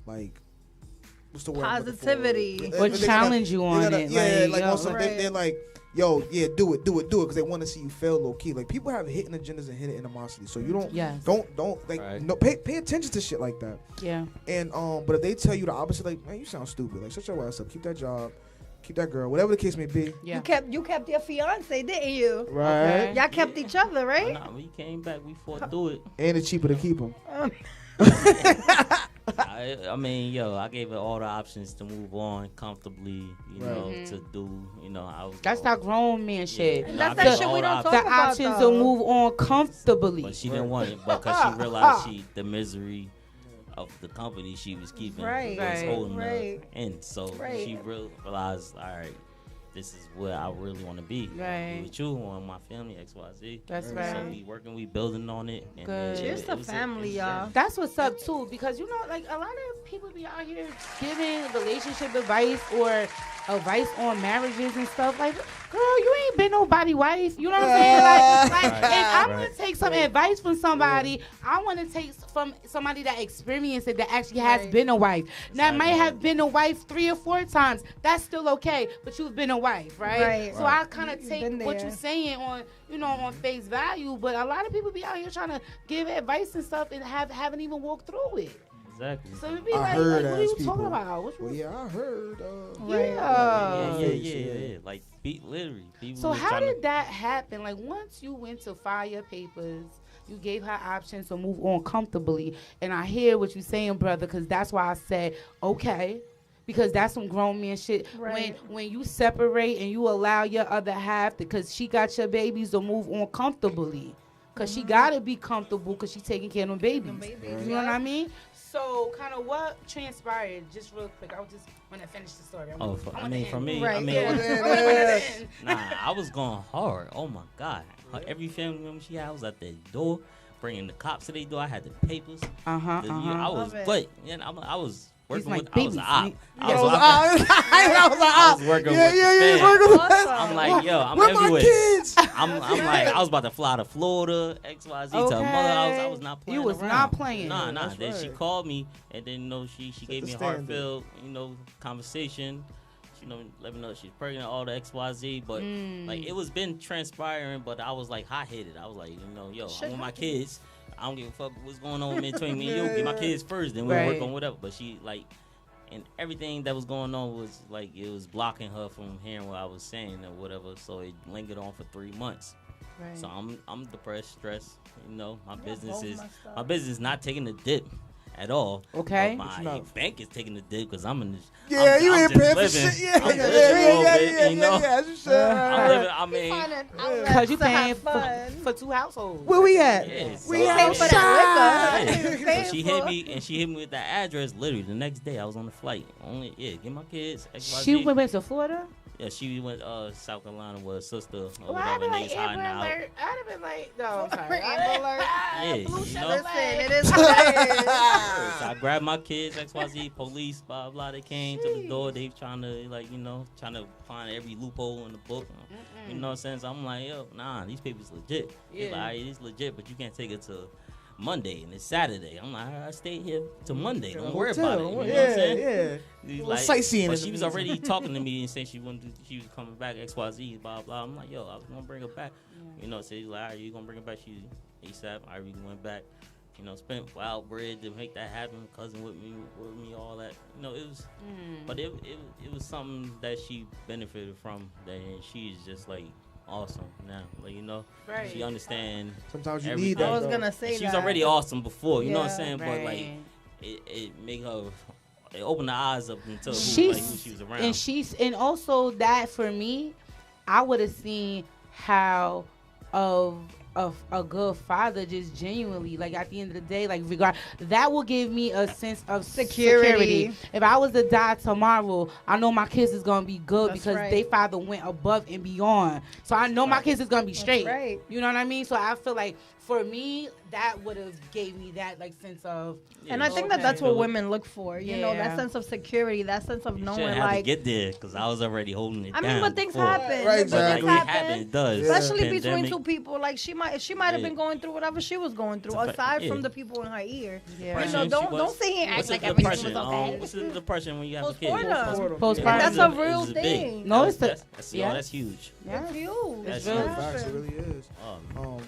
what's the word? I'm looking for? Positivity. They- Or they're challenge you on gonna- it. Yeah, like, on yo, some, right. they're like, yo, yeah, do it, because they want to see you fail low key. Like, people have hidden agendas and hidden animosity, so you don't, Yes. don't like, Right. no, pay attention to shit like that. Yeah. And but if they tell you the opposite, like, man, you sound stupid. Like, shut your ass up. Keep that job. Keep that girl. Whatever the case may be. Yeah. You kept your fiance, didn't you? Right. Y'all kept each other, right? Nah, we came back. We fought through it. And it's cheaper to keep them. I mean, yo, I gave her all the options to move on comfortably, you know, to do, you know, I was. That's that grown man shit. Yeah, That's I that gave shit her we all don't the talk The about, options though. to move on comfortably. But she didn't want it because she realized the misery of the company she was keeping Right. was Right. holding Right. her in. So Right. she realized, all right, this is where I really want to be. Right. With you, on my family, XYZ. That's So right. So we working, we building on it. And Good. Cheers to it was family, it's y'all. That's what's up too, because you know, like a lot of people be out here giving relationship advice or advice on marriages and stuff. Like, girl, you ain't been nobody wife. You know what I'm saying? Like Right. if I'm gonna Right. take some advice from somebody, I want to take from somebody that experienced it, that actually has Right. been a wife. Now, Exactly. might have been a wife 3 or 4 times. That's still okay, but you've been a wife, right? Right. So Right. I kind of You've take been what there. you're saying on, you know, on face value, but a lot of people be out here trying to give advice and stuff and haven't even walked through it. Exactly. So it'd be I like, heard what are you as talking people. about? What you, Well, yeah, I heard. Right. Yeah. Like, literally. People So was how tryna- did that happen? Like once you went to file your papers, you gave her options to move on comfortably. And I hear what you're saying, brother, because that's why I said, okay. Because that's some grown man shit. Right. When you separate and you allow your other half, because she got your babies, to move on comfortably. Because she got to be comfortable because she's taking care of them babies. Them babies, You know what I mean? So kind of what transpired, just real quick. I just want to finish the story. I mean, for me, Right. I mean, Yeah. nah, I was going hard. Oh my God. Every family member she had, I was at their door, bringing the cops to their door. I had the papers. Uh-huh, I was, Love it. but I was working like with, I was babies. an op. I was working yeah, with yeah, the yeah, fam. working with Awesome. I'm like, yo, I'm Where my everywhere. kids? I'm like, I was about to fly to Florida, XYZ, to her mother house. I was not playing You was around. not playing. Nah. That's Then she right. called me, and then she gave the me a standard. heartfelt, conversation. She let me know she's pregnant, all the XYZ. But like, it was been transpiring, but I was like hot headed. I was like, yo, Shit I want my happens. kids. I don't give a fuck what's going on between me and you. Get my kids first, then we Right. work on whatever. But she like. And everything that was going on was like it was blocking her from hearing what I was saying or whatever. So it lingered on for 3 months. Right. So I'm depressed, stressed. My business both is messed up. my business not taking a dip at all. Okay. But my bank is taking a dip because I'm in this. Yeah, you ain't just paying for living. shit. Yeah, I'm yeah, living yeah, a little yeah, bit, yeah, you know? yeah, you should. I'm living. I mean, Because you to have paying fun. for 2 households. Where we at? yeah, We so- Paying for that liquor. Yeah. Paying So she for- hit me with that address. Literally the next day, I was on the flight. Get my kids. XYZ. She went to Florida? Yeah, she went South Carolina with her sister or Well, I'd whatever. be And they like, was hiding Amber out. Alert. I'd have been like, no, I'm sorry. Amber Alert. Yeah, Blue you shirt know? Listen, flag. it is what it is. So I grabbed my kids, XYZ, police, blah, blah. They came to the door. They trying to, trying to find every loophole in the book. You know what I'm saying? So I'm like, yo, nah, these papers legit. He's like, all right, it's legit, but you can't take it to Monday and it's Saturday. I'm like, all right, I stayed here till Monday. Don't worry about it. You know what I'm saying? Yeah. He's Little sightseeing But in she the was meantime. already talking to me and saying she was coming back, XYZ, blah, blah. I'm like, yo, I was going to bring her back. So he's like, all right, you going to bring her back? She ASAP. I really went back. Spent wild bread to make that happen. Cousin with me, all that. It was, but it was something that she benefited from. That she's just like awesome now. Right. She understand. Sometimes you everything. need that. I was though. gonna say And she was that. already awesome before. You know what I'm Yeah. saying? But like, it made her. It opened her eyes up into who she was around. And also that for me, I would have seen how of a good father just genuinely, like at the end of the day, like that will give me a sense of security. If I was to die tomorrow, I know my kids is gonna be good. That's because right. they father went above and beyond. So I know my kids is gonna be straight. right. You know what I mean? So I feel like for me, that would have gave me that like sense of. And I think that that's what women look for. You know, Yeah. that sense of security, that sense of You knowing, shouldn't have to like, get there because I was already holding it I down. mean, but things before. happen. Right, Things exactly. Like, it happen, it does. Especially between Pandemic. two people, like she might have Yeah. been going through whatever she was going through, It's a fact, aside yeah. from the people in her ear. Yeah. You Depression, know, she don't was- sit here and act What's like the everything was depression? okay. What's the depression when you have a kid? Postpartum. Postpartum. That's Yeah, a real it's big. thing. No, it's the- that's yeah. that's huge. Yeah. It's huge. That's It huge. happens. Facts, it really is. Oh,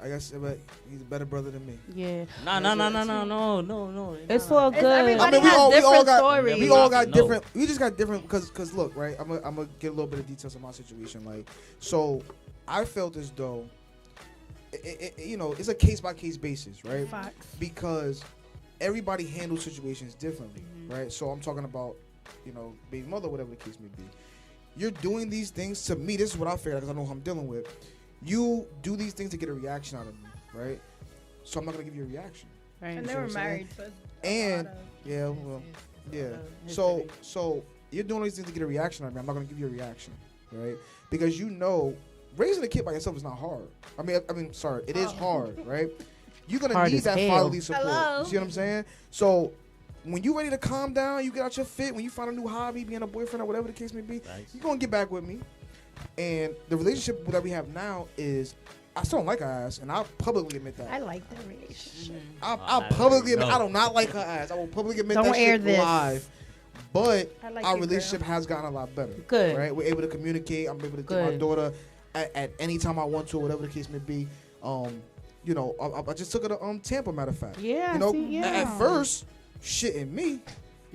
I guess but he's a better brother than me. Yeah. no. It's all It's good. everybody I mean, we has all different got stories. we all got No. different. We just got different because look, right. I'm gonna get a little bit of details on my situation. Like, so I felt as though, it's a case by case basis, right? Facts. Because everybody handles situations differently, right? So I'm talking about, baby mother, whatever the case may be. You're doing these things to me. This is what I figured because I know who I'm dealing with. You do these things to get a reaction out of me, right? So I'm not gonna give you a reaction. Right. And they You know were what I'm married for And- a lot of- Yeah, well, yeah. History. So you're doing these things to get a reaction out of me. I'm not gonna give you a reaction, right? Because you know, raising a kid by yourself is not hard. I mean, sorry, it is hard, right? You're gonna Hard need as that hell. fatherly support. Hello? You see what I'm saying? So when you ready to calm down, you get out your fit. When you find a new hobby, being a boyfriend or whatever the case may be, Nice. you're gonna get back with me. And the relationship that we have now is, I still don't like her ass, and I'll publicly admit that. I like that relationship. I'll I publicly admit know. I do not like her ass. I will publicly admit Don't that air shit this. live. But I like our you, relationship girl. has gotten a lot better. Good. Right? We're able to communicate. I'm able to get my Good. daughter at any time I want to, or whatever the case may be. You know, I just took her to Tampa, matter of fact. Yeah. You know, see, yeah. at first, shitting me,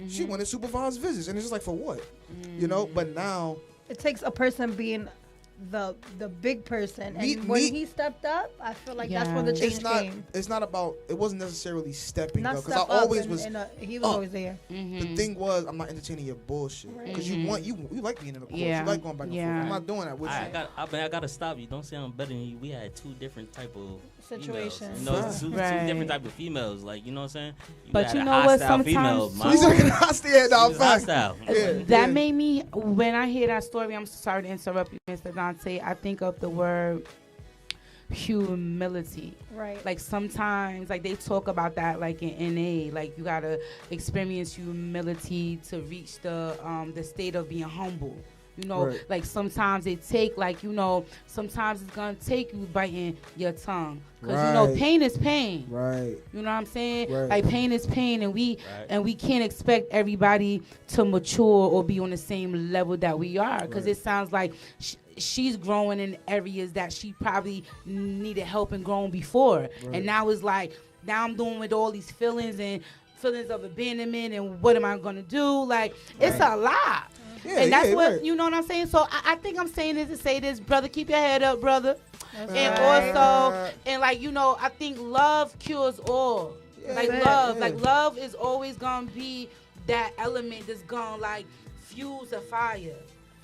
she Mhm. wanted supervised visits, and it's just like, for what? You know, but now, It takes a person being the big person, and Me- when me- he stepped up, I feel like that's when the Yes. change it's not. came. It's not about. It wasn't necessarily stepping Not up, step because I up, always and, was. he was up. always there. The thing was, I'm not entertaining your bullshit, because you Mhm. want you like being in the course. Yeah. You like going back and forth. Yeah. I'm not doing that with I you. gotta stop you. Don't say I'm better than you. We had two different type of Situations. females. You know, Right. two Right. different type of females. Like, you know what I'm saying? But had you a know what, hostile sometimes female. He's too- like, I stand She out was fact. hostile. Yeah. That made me, when I hear that story, I'm sorry to interrupt you, Mr. Dante. I think of the word humility. Right. Like sometimes, like they talk about that, like in NA, like you gotta experience humility to reach the state of being humble. You know, Right. like sometimes it take, like, you know, sometimes it's gonna take you biting your tongue, because you know Right. pain is pain. Right. You know what I'm saying? Right. Like pain is pain, and Right. we can't expect everybody to mature or be on the same level that we are, because Right. it sounds like she's growing in areas that she probably needed help in growing before, Right. and now it's like, now I'm doing with all these feelings of abandonment, and what am I gonna do? Like, it's a lot. Yeah, And that's yeah, what, right. you know what I'm saying? So I think I'm saying this to say this, brother, keep your head up, brother. That's And right. also, and like, you know, I think love cures all. Yeah, Like yeah, love, yeah. like love is always gonna be that element that's gonna like fuse a fire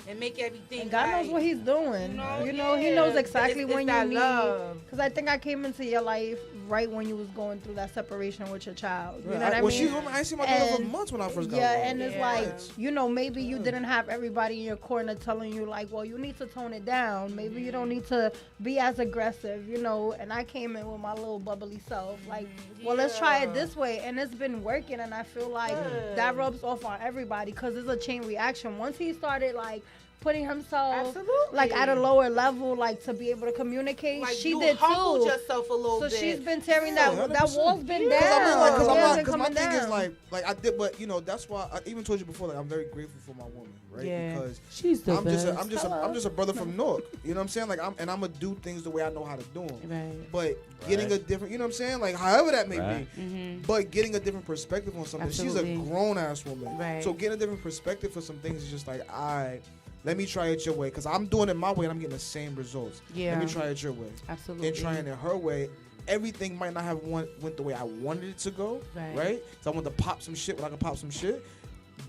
and make everything. And God knows right. what He's doing. You know, He yeah. knows exactly It's when that you need. love. Because I think I came into your life right when you was going through that separation with your child. You know Right. what I Well, mean? she's I ain't seen my daughter for And- months when I first got Yeah, her. and it's Yeah. like, you know, maybe you didn't have everybody in your corner telling you, like, well, you need to tone it down. Maybe you don't need to be as aggressive, you know. And I came in with my little bubbly self, like, well, let's try it Yeah. this way. And it's been working, and I feel like Good. that rubs off on everybody because it's a chain reaction. Once he started, like, putting himself, Absolutely. like, at a lower level, like, to be able to communicate, Like, she you did humbled too. yourself a little So bit. she's been tearing Yeah, that 100%. wall's been Yeah. down. Cause I'm not, cause It I'm not, hasn't cause my coming thing is down. like I did, but you know that's why I even told you before, like I'm very grateful for my woman, right? Yeah. Because She's the I'm best. just a brother from Newark. You know what I'm saying? Like I'm gonna do things the way I know how to do them. Right. But getting a Right. different, you know what I'm saying? Like however that may Right. be. Mm-hmm. But getting a different perspective on something. Absolutely. She's a grown ass woman. Right. So getting a different perspective for some things is just like, let me try it your way. Because I'm doing it my way and I'm getting the same results. Yeah. Let me try it your way. Absolutely. And trying it her way, everything might not have went the way I wanted it to go. Right? So I want to pop some shit when I can pop some shit.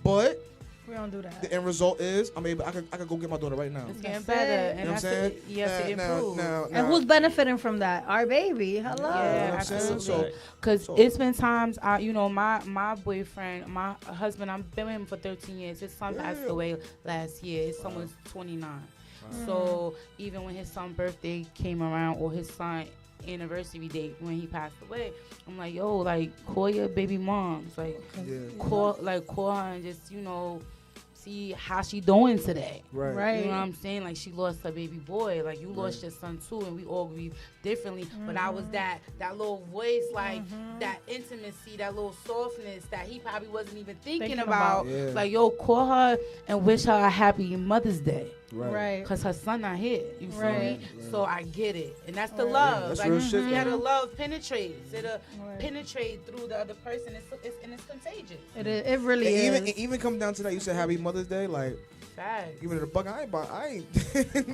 But We don't do that. the end result is I could go get my daughter right now. It's getting That's better, it. and You know what that's I'm saying? it. You have to improve. And who's benefiting from that? Our baby. Hello. Yeah, You know what I'm saying? absolutely. So, Cause So- it's been times, you know, my boyfriend, my husband, I've been with him for 13 years. His son passed Yeah. away last year. His son was 29. So even when his son's birthday came around, or his son anniversary date when he passed away, I'm like, yo, like, call your baby moms, like, yeah. call her and just, you know, see how she doing today. Right. Right. You know what I'm saying? Like, she lost her baby boy. Like, you lost your son too, and we all grieve differently. But I was that little voice, like that intimacy, that little softness that he probably wasn't even thinking about. Yeah. Like, yo, call her and wish her a happy Mother's Day. Right. Cause her son not here. You feel Right. me? Right. So I get it, and that's the Right. love. Yeah, that's like, real shit, yeah, though. the love penetrates. It'll Right. penetrate through the other person. It's contagious. It really is. And even come down to that, you said Happy Mother's Day, like Facts. even in the buck, I ain't.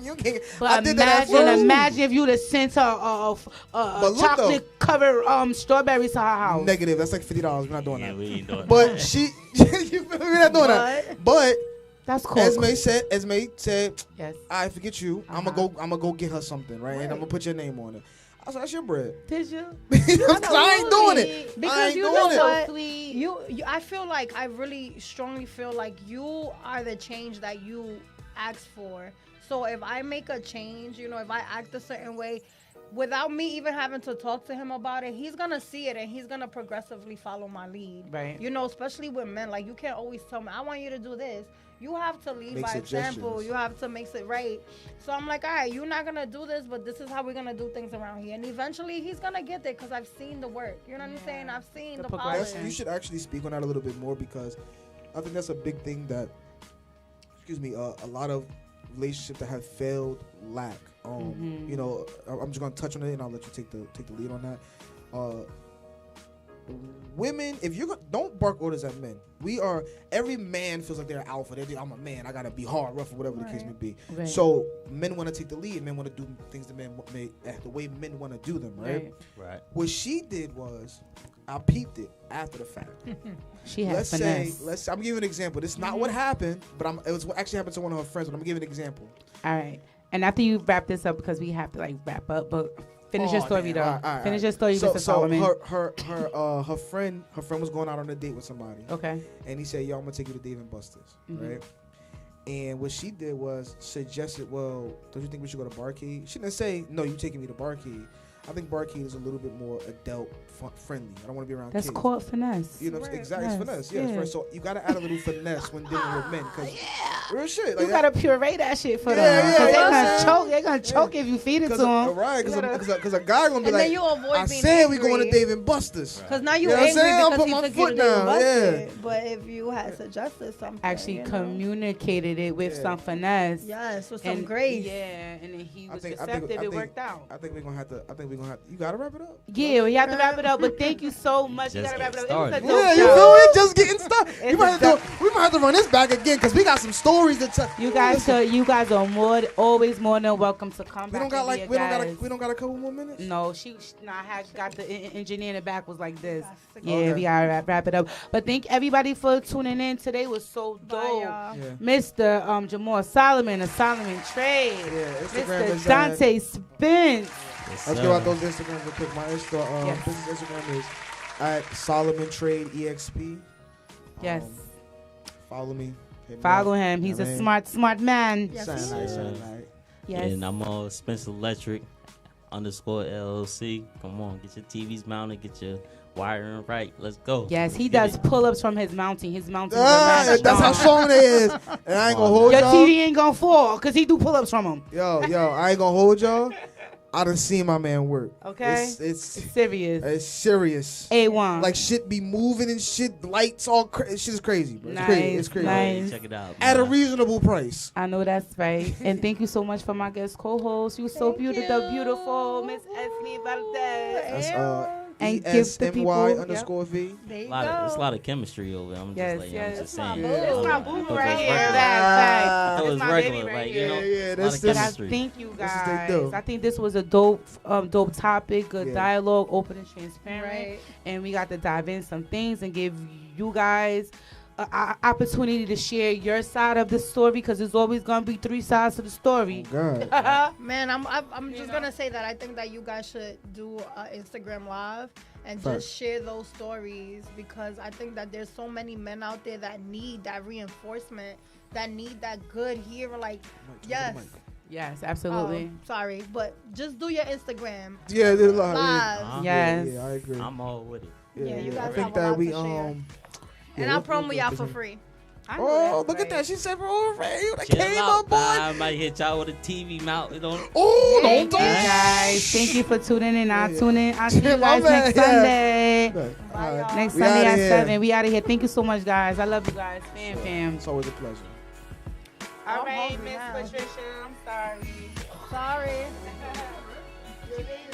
You can't. But I did that at first. imagine if you'd have sent her a But look, chocolate covered strawberries to her house. Negative. That's like $50. We're not doing Yeah, that. we ain't doing But that. she, you feel me? We're not doing that. But That's cool. Esme said, Yes. I forget you. Uh-huh. I'm gonna go get her something, right? And I'm gonna put your name on it. I said, that's your bread. Did you? I ain't doing it. I Because ain't you doing know it. what? Sweet. You, I feel like I really strongly feel like you are the change that you ask for. So if I make a change, you know, if I act a certain way, without me even having to talk to him about it, he's gonna see it and he's gonna progressively follow my lead. Right. You know, especially with men, like you can't always tell me, I want you to do this. You have to lead Make by suggestions. example. You have to make it right. So I'm like, all right, you're not gonna do this, but this is how we're gonna do things around here. And eventually, he's gonna get there because I've seen the work. You know what I'm saying? I've seen The the progression. polish. You should actually speak on that a little bit more because I think that's a big thing that, a lot of relationships that have failed lack. You know, I'm just gonna touch on it and I'll let you take the lead on that. Women, if you're don't bark orders at men. Every man feels like they're an alpha. I'm a man. I gotta be hard, rough, or whatever the case may be. Right. So men want to take the lead. Men want to do things the way men want to do them. Right? Right. What she did was, I peeped it after the fact. She had Let's finesse. say, I'm giving you an example. This is not what happened, but it was what actually happened to one of her friends. But I'm gonna give you an example. All right. And after you wrap this up, because we have to like wrap up, but finish your story though. All right. Finish your story, So Mr. Solomon. her friend was going out on a date with somebody. Okay. And he said, "Yo, I'm gonna take you to Dave and Buster's," right? And what she did was suggested, "Well, don't you think we should go to Barcade?" She didn't say, "No, you taking me to Barcade." I think Barcade is a little bit more adult friendly. I don't want to be around That's kids. called finesse. You know, Right. exactly. It's finesse. Yeah, Yeah. it's finesse. So you gotta add a little finesse when dealing with men, cause real shit. Like You gotta puree that shit for Yeah, them. yeah, Cause you know what I'm they're gonna saying? choke. They're gonna choke if you feed it to them. Right, because a guy gonna be And like, then you avoid I being said we going to angry. Dave and Buster's. Because now You you're know what I'm angry saying? I'll because put he my took you foot to Dave and down, yeah. Buster. But if you had suggested something, Actually you know? communicated it with some finesse. Yes, with some And grace. Yeah, and then he I was think- receptive. It worked out. I think we're gonna have to. You gotta wrap it up. Yeah, we have to wrap it up. But thank you so much. You Just gotta wrap it up. get It was a started. dope Yeah, you show. feel me? Just getting started. It's We might have to run this back again because we got some stories to tell. You guys are always more than welcome to come We back. don't got and like be a we don't guys. got a couple more minutes. No, I had got the engineer in the back was like this. Yeah, Okay. we gotta wrap it up. But thank everybody for tuning in. Today was so Bye, dope. y'all. Yeah. Mr. Jamal Solomon of Solomon Trade. Yeah, Instagram Mr. is Dante Spence. Yes, Let's sir. give out those Instagrams real quick. My Yes. business Instagram is at Solomon Trade EXP. Yes. Follow me. Hit me Follow up. him. He's Yeah, a man. smart man. Yes, Sound he nice, is. sound nice. Yes. And I'm on Spence Electric _ LLC. Come on, get your TVs mounted, get your wiring right. Let's go. Yes, he Get does it. pull-ups from his mounting. His mounting. That's how strong it is. And I ain't gonna hold Your y'all. TV ain't gonna fall because he do pull-ups from him. Yo, I ain't gonna hold y'all. I done seen my man work. Okay. It's Serious. serious. A1. Like shit be moving and shit, lights all shit is crazy, bro. It's crazy. It's crazy. Nice. Check it out. At a man. reasonable price. I know that's right. And thank you so much for my guest co-host. You so Thank beautiful, you. beautiful Miss Esme Valdez. That's And give the people- ESMY_V. There you There's a go. lot of chemistry over there. I'm Yes, just like, yes. I'm just It's my saying. boo. It's my I boo thought right it was here. regular. That's I fact. thought it It's was my regular, baby right like, you here. know, Yeah, a lot this- of But I chemistry. thank you This is they guys. do. I think this was a dope topic, good Yeah. dialogue, open and transparent. Right. And we got to dive in some things and give you guys an opportunity to share your side of the story because there's always gonna be 3 sides to the story. God. Man, I'm just gonna say that I think that you guys should do Instagram Live and Fact. just share those stories because I think that there's so many men out there that need that reinforcement, that need that good here. Like, yes, Yes, absolutely. sorry, but just do your Instagram Yeah, there's a lot. live, Uh-huh. Yes. Yeah, I agree. I'm all with it. Yeah, you I guys think have a that lot we to share. yeah, and I'll we'll promo go y'all for for some- free. I know Oh, that's look at right. that. She said for all right. That Chill came out, up, boy. I might hit y'all with a TV mounted on. Oh, Thank don't you. do Hey guys, thank you for tuning in. I'll Yeah. tune in. I'll see you My guys man, next yeah. Sunday. All right. Next We Sunday outta at here. 7. We out of here. Thank you so much, guys. I love you guys. Fam. It's always a pleasure. All I'm right, hungry Miss now. Patricia. I'm sorry. Sorry.